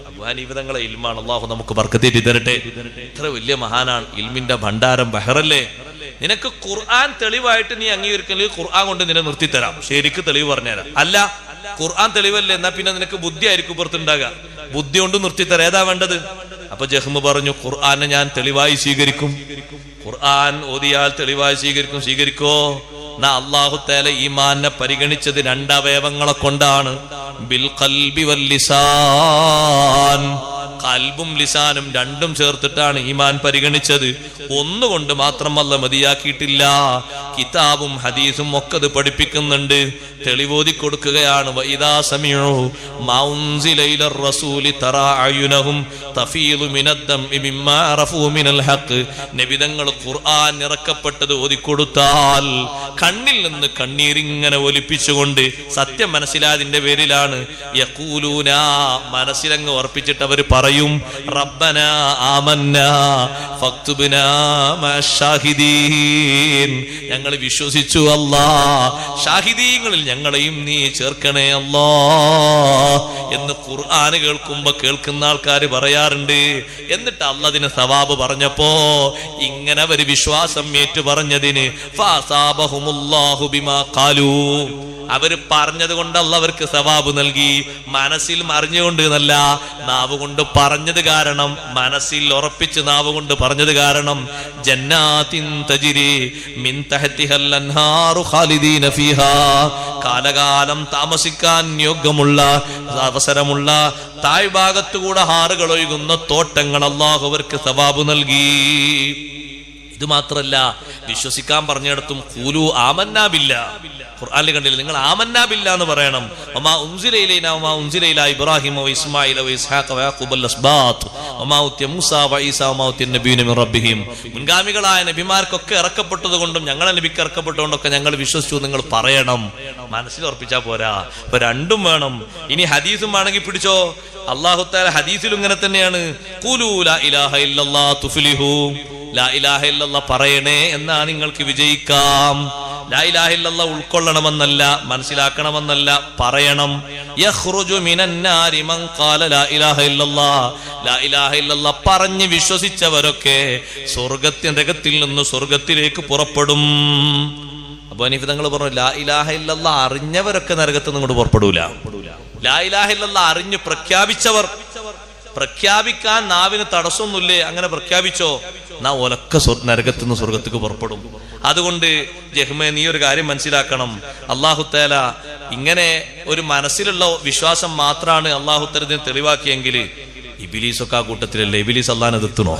അബൂ ഹനീഫ തങ്ങളെ ഇൽമാണ്. അല്ലാഹു നമുക്ക് ബർക്കത്ത് തരട്ടെ. ഇത്ര വലിയ മഹാനാണ്, ഇൽമിന്റെ ഭണ്ഡാരം ബഹറല്ലേ. നിനക്ക് ഖുർആൻ തെളിവായിട്ട് നീ അംഗീകരിക്കുന്നെങ്കിൽ ഖുർആൻ കൊണ്ട് നിന്നെ നിർത്തിത്തരാം, ശരിക്ക് തെളിവ് പറഞ്ഞുതരാം. അല്ല, ഖുർആൻ തെളിവല്ലേ, എന്നാ പിന്നെ നിനക്ക് ബുദ്ധി ആയിരിക്കും പുറത്തുണ്ടാകുക, ബുദ്ധി കൊണ്ട് നിർത്തിത്തരാം. ഏതാ വേണ്ടത്? അപ്പൊ ജഹ്മു പറഞ്ഞു, ഖുർആനെ ഞാൻ തെളിവായി സ്വീകരിക്കും. ഖുർആൻ ഓതിയാൽ തെളിവായി സ്വീകരിക്കോ? എന്നാ അല്ലാഹു തആല ഈമാനെ പരിഗണിച്ചത് രണ്ട് അവയവങ്ങളെ കൊണ്ടാണ്, ബിൽ ഖൽബി വൽ ലിസാൻ. ഖൽബും ലിസാനും രണ്ടും ചേർത്തിട്ടാണ് ഈമാൻ പരിഗണിച്ചത്. ഒന്നുകൊണ്ട് മാത്രം അല്ല മതിയാക്കിയിട്ടില്ല. കിതാബും ഹദീസും ഒക്കെ അത് പഠിപ്പിക്കുന്നുണ്ട്, തെളിവോതി കൊടുക്കുകയാണ്. വഇദാ സമിഉ മാ ഉൻസില ഇലർ റസൂലി തറാ അയുനഹും തഫീദു മിനദ്ദംഇ മിമ്മാ അറഫൂ മിനൽ ഹഖ്. നബിതങ്ങൾ ഖുർആൻ ഇറക്കപ്പെട്ടത് ഓതിക്കൊടുത്താൽ കണ്ണിൽ നിന്ന് കണ്ണീരിങ്ങനെ ഒലിപ്പിച്ചുകൊണ്ട് സത്യം മനസ്സിലായതിന്റെ പേരിലാണ് യഖൂലൂന, മനസ്സിലങ്ങ് ഉറപ്പിച്ചിട്ട് അവർ പറയും റബ്ബനാ ആമന്നാ ഫക്തുബ്നാ മഅശ്ശാഹിദീൻ, ഞങ്ങൾ വിശ്വസിച്ചു അല്ലാ, ഷാഹിദീങ്ങളിൽ ഞങ്ങളെയും നീ ചേർക്കണേ അല്ലാ എന്ന് ഖുർആൻ കേൾക്കുമ്പോ കേൾക്കുന്ന ആൾക്കാർ പറയാറുണ്ട്. എന്നിട്ട് അള്ളാഹുവിന് സവാബ് പറഞ്ഞപ്പോ ഇങ്ങനെ അവര് വിശ്വാസം ഏറ്റു പറഞ്ഞതിന് ഫഅസാബഹുമുല്ലാഹു ബിമാ ഖാലൂ, അവര് പറഞ്ഞത് കൊണ്ട് അല്ലാഹു അവർക്ക് സവാബ് നൽകി. മനസ്സിൽ അറിഞ്ഞുകൊണ്ട് എന്നല്ല, നാവ് കൊണ്ട് പറഞ്ഞത് കാരണം, മനസ്സിൽ ഉറപ്പിച്ച് നാവ് കൊണ്ട് പറഞ്ഞത് കാരണം ജന്നാത്തിൻ തജ്രി മിൻ തഹ്തിഹൽ അൻഹാറു ഖാലിദീന ഫീഹാ, കാലകാലം താമസിക്കാൻ യോഗ്യമുള്ള അവസരമുള്ള താഴ്ഭാഗത്തുകൂടെ ഹാറുകൾ ഒഴുകുന്ന തോട്ടങ്ങൾ അല്ലാഹു അവർക്ക് സവാബ് നൽകി. ഇത് മാത്രല്ല, വിശ്വസിക്കാൻ പറഞ്ഞിടത്തും ഖൂലു ആമന്നാ ബില്ലാ, ഖുർആനിൽ കണ്ടില്ല, നിങ്ങൾ ആമന്നാ ബില്ലാ എന്ന് പറയണം. വമാ ഉൻസില ഇലൈനാ വമാ ഉൻസില ഇലാ ഇബ്രാഹിമ വഇസ്മാഈല വഇസ്ഹാഖ വയാഖൂബൽ അസ്ബാത്ത് വമാ ഉതിയ മൂസാ വഈസാ വമാ ഉതിയ നബിയ്യൂന മിൻ റബ്ബിഹിം. മുൻഗാമികളായ നബിമാർക്കൊക്കെ ഇറക്കപ്പെട്ടതുകൊണ്ടും ഞങ്ങളെ നബിക്ക് ഇറക്കപ്പെട്ടതുകൊണ്ടൊക്കെ ഞങ്ങൾ വിശ്വസിച്ചു നിങ്ങൾ പറയണം. മനസ്സിൽ ഉറപ്പിച്ചാ പോരാ, അപ്പൊ രണ്ടും വേണം. ഇനി ഹദീസും വേണമെങ്കിൽ പിടിച്ചോ. അല്ലാഹു തആല ഹദീസിലും ഇങ്ങനെ തന്നെയാണ്, ഖൂലൂ ലാ ഇലാഹ ഇല്ലല്ലാഹ് തുഫ്ലിഹൂ, ലാ ഇലാഹ ഇല്ലല്ലാഹ് പറയണേ എന്നാ നിങ്ങൾക്ക് വിജയിക്കാം. ലാ ഇലാഹ ഇല്ലല്ലാഹ് ഉൾക്കൊള്ളണമെന്നല്ല, മനസ്സിലാക്കണമെന്നല്ല, പറയണം. യഖ്റുജു മിനന്നാരി മൻ ഖാല ലാ ഇലാഹ ഇല്ലല്ലാഹ്, ലാ ഇലാഹ ഇല്ലല്ലാഹ് പറഞ്ഞ് വിശ്വസിച്ചവരൊക്കെ നരകത്തിൽ നിന്ന് സ്വർഗത്തിലേക്ക് പുറപ്പെടും. അബൂ ഹനീഫ തങ്ങൾ പറഞ്ഞു ലാ ഇലാഹ ഇല്ലല്ലാഹ് അറിഞ്ഞവരൊക്കെ നരകത്തിൽ നിന്ന് ഇങ്ങോട്ട് പുറപ്പെടൂല. ലാ ഇലാഹ ഇല്ലല്ലാഹ് അറിഞ്ഞ് പ്രഖ്യാപിച്ചവർ, പ്രഖ്യാപിക്കാൻ നാവിന് തടസ്സമൊന്നുമില്ലേ, അങ്ങനെ പ്രഖ്യാപിച്ചോ, നാ ഒലക്ക നരകത്തിൽ നിന്ന് സ്വർഗത്തേക്ക് പുറപ്പെടും. അതുകൊണ്ട് ജഹ്മേ, നീ ഒരു കാര്യം മനസ്സിലാക്കണം. അല്ലാഹു തആല ഇങ്ങനെ ഒരു മനസ്സിലുള്ള വിശ്വാസം മാത്രമാണ് അല്ലാഹു തആല ഇതിനെ തെളിവാക്കിയെങ്കിൽ ഇബ്ലീസൊക്കെ ആ കൂട്ടത്തിലല്ലേ? ഇബ്ലീസ് അല്ലാഹനെ എതിർത്തണോ?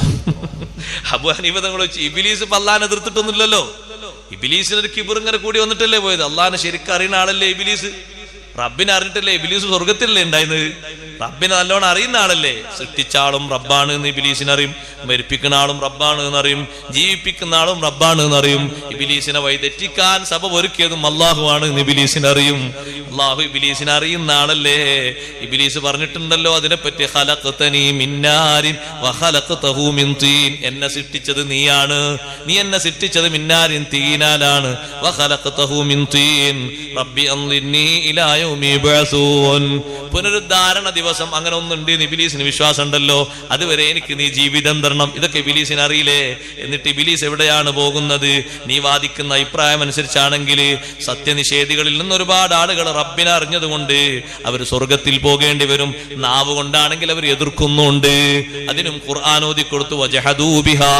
അബൂ ഹനീഫ തങ്ങൾ വെച്ച് ഇബ്ലീസ് ഇപ്പൊ അല്ലാഹനെ എതിർത്തിട്ടൊന്നുമില്ലല്ലോ. ഇബ്ലീസിനൊരു കിബർ ഇങ്ങനെ കൂടി വന്നിട്ടല്ലേ പോയത്. അല്ലാഹനെ ശരിക്കും അറിയുന്ന ആളല്ലേ ഇബ്ലീസ്? റബ്ബിനെ അറിഞ്ഞിട്ടല്ലേ ഇബ്ലീസ് സ്വർഗത്തിലല്ലേ ഉണ്ടായിരുന്നത്? റബ്ബിനെ നല്ലോണം അറിയുന്ന ആളല്ലേ. സൃഷ്ടിച്ച ആളും റബ്ബാണ് എന്ന് ഇബ്ലീസിനറിയും, മരിപ്പിക്കുന്ന ആളും റബ്ബാണ് എന്നറിയും, ജീവിപ്പിക്കുന്ന ആളും റബ്ബാണ് എന്നറിയും. ഇബ്ലീസിനെ വഴിതെറ്റിക്കാൻ സബബ് ഒരുക്കിയതും അല്ലാഹു ആണ് എന്ന് ഇബ്ലീസിനറിയും. അല്ലാഹു ഇബ്ലീസിനെ അറിയുന്ന ആളല്ലേ. ഇബ്ലീസ് പറഞ്ഞിട്ടുണ്ടല്ലോ അതിനെപ്പറ്റി, ഖലഖതനി മിൻ നാരിൻ വഖലഖതഹു മിൻ തീൻ, എന്നെ സൃഷ്ടിച്ചത് നീയാണ്, നീ എന്നെ സൃഷ്ടിച്ചത് മിന്നാരിൻ തീനാലാണ്, വഖലഖതഹു മിൻ തീൻ റബ്ബി അൻളിനി ഇലാ യൗമി യുബ്അസൂൻ, പുനരുദ്ധാരണ ദിവസം അങ്ങനെ ഒന്നുണ്ട് എന്ന് ഇബ്ലീസിന് വിശ്വാസം ഉണ്ടല്ലോ, അതുവരെ എനിക്ക് നീ ജീവിതം തരണം. ഇതൊക്കെ ഇബ്ലീസിന് അറിയില്ലേ? എന്നിട്ട് ഇബ്ലീസ് എവിടെയാണ് പോകുന്നത്? നീ വാദിക്കുന്ന അഭിപ്രായം അനുസരിച്ചാണെങ്കിൽ സത്യനിഷേധികളിൽ നിന്ന് ഒരുപാട് ആളുകൾ റബ്ബിനെ അറിഞ്ഞതുകൊണ്ട് അവർ സ്വർഗത്തിൽ പോകേണ്ടി വരും. നാവ് കൊണ്ടാണെങ്കിൽ അവർ എതിർക്കുന്നുണ്ട്. അതിനും ഖുർആൻ ഓതി കൊടുത്തു, വജഹദൂ ബിഹാ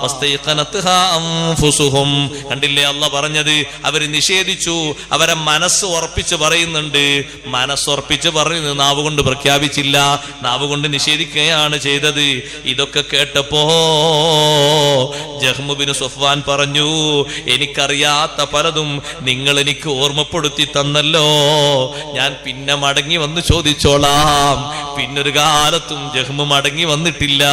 വസ്തൈഖനത്ഹാ അൻഫുസുഹും. കണ്ടില്ലേ അല്ലാഹ് പറഞ്ഞത്? അവർ നിഷേധിച്ചു, അവരെ മനസ്സ് ഉറപ്പിച്ച് പറയുന്നുണ്ട്. മനസ്സുറപ്പിച്ച് പറയുന്നത് നാവ് കൊണ്ട് പ്രഖ്യാപിച്ചില്ല, നാവ് കൊണ്ട് നിഷേധിക്കുകയാണ് ചെയ്തത്. ഇതൊക്കെ കേട്ടപ്പോ ജഹ്മു ബിൻ സഫ്വാൻ പറഞ്ഞു, എനിക്കറിയാത്ത പലതും നിങ്ങൾ എനിക്ക് ഓർമ്മപ്പെടുത്തി തന്നല്ലോ, ഞാൻ പിന്നെ മടങ്ങി വന്ന് ചോദിച്ചോളാം. പിന്നൊരു കാലത്തും ജഹ്മു മടങ്ങി വന്നിട്ടില്ല.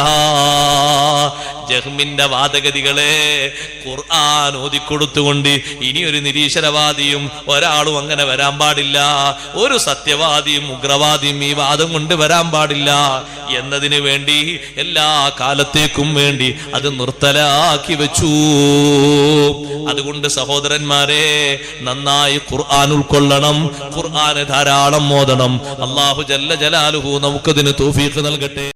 ജഹ്മിന്റെ വാദഗതികളെ ഖുർആൻ ഓതിക്കൊടുത്തുകൊണ്ട് ഇനിയൊരു നിരീശ്വരവാദിയും ഒരാളും അങ്ങനെ വരാൻ പാടില്ല, ഒരു സത്യവാദിയും ഉഗ്രവാദിയും ഈ വാദം കൊണ്ട് വരാൻ പാടില്ല എന്നതിന് വേണ്ടി എല്ലാ കാലത്തേക്കും വേണ്ടി അത് നിർത്തലാക്കി വെച്ചു. അതുകൊണ്ട് സഹോദരന്മാരെ, നന്നായി ഖുർആൻ ഉൾക്കൊള്ളണം, ഖുർആന് ധാരാളം ഓതണം. അല്ലാഹു ജല്ല ജലാലുഹു നമുക്കതിന് തൗഫീഖ് നൽകട്ടെ.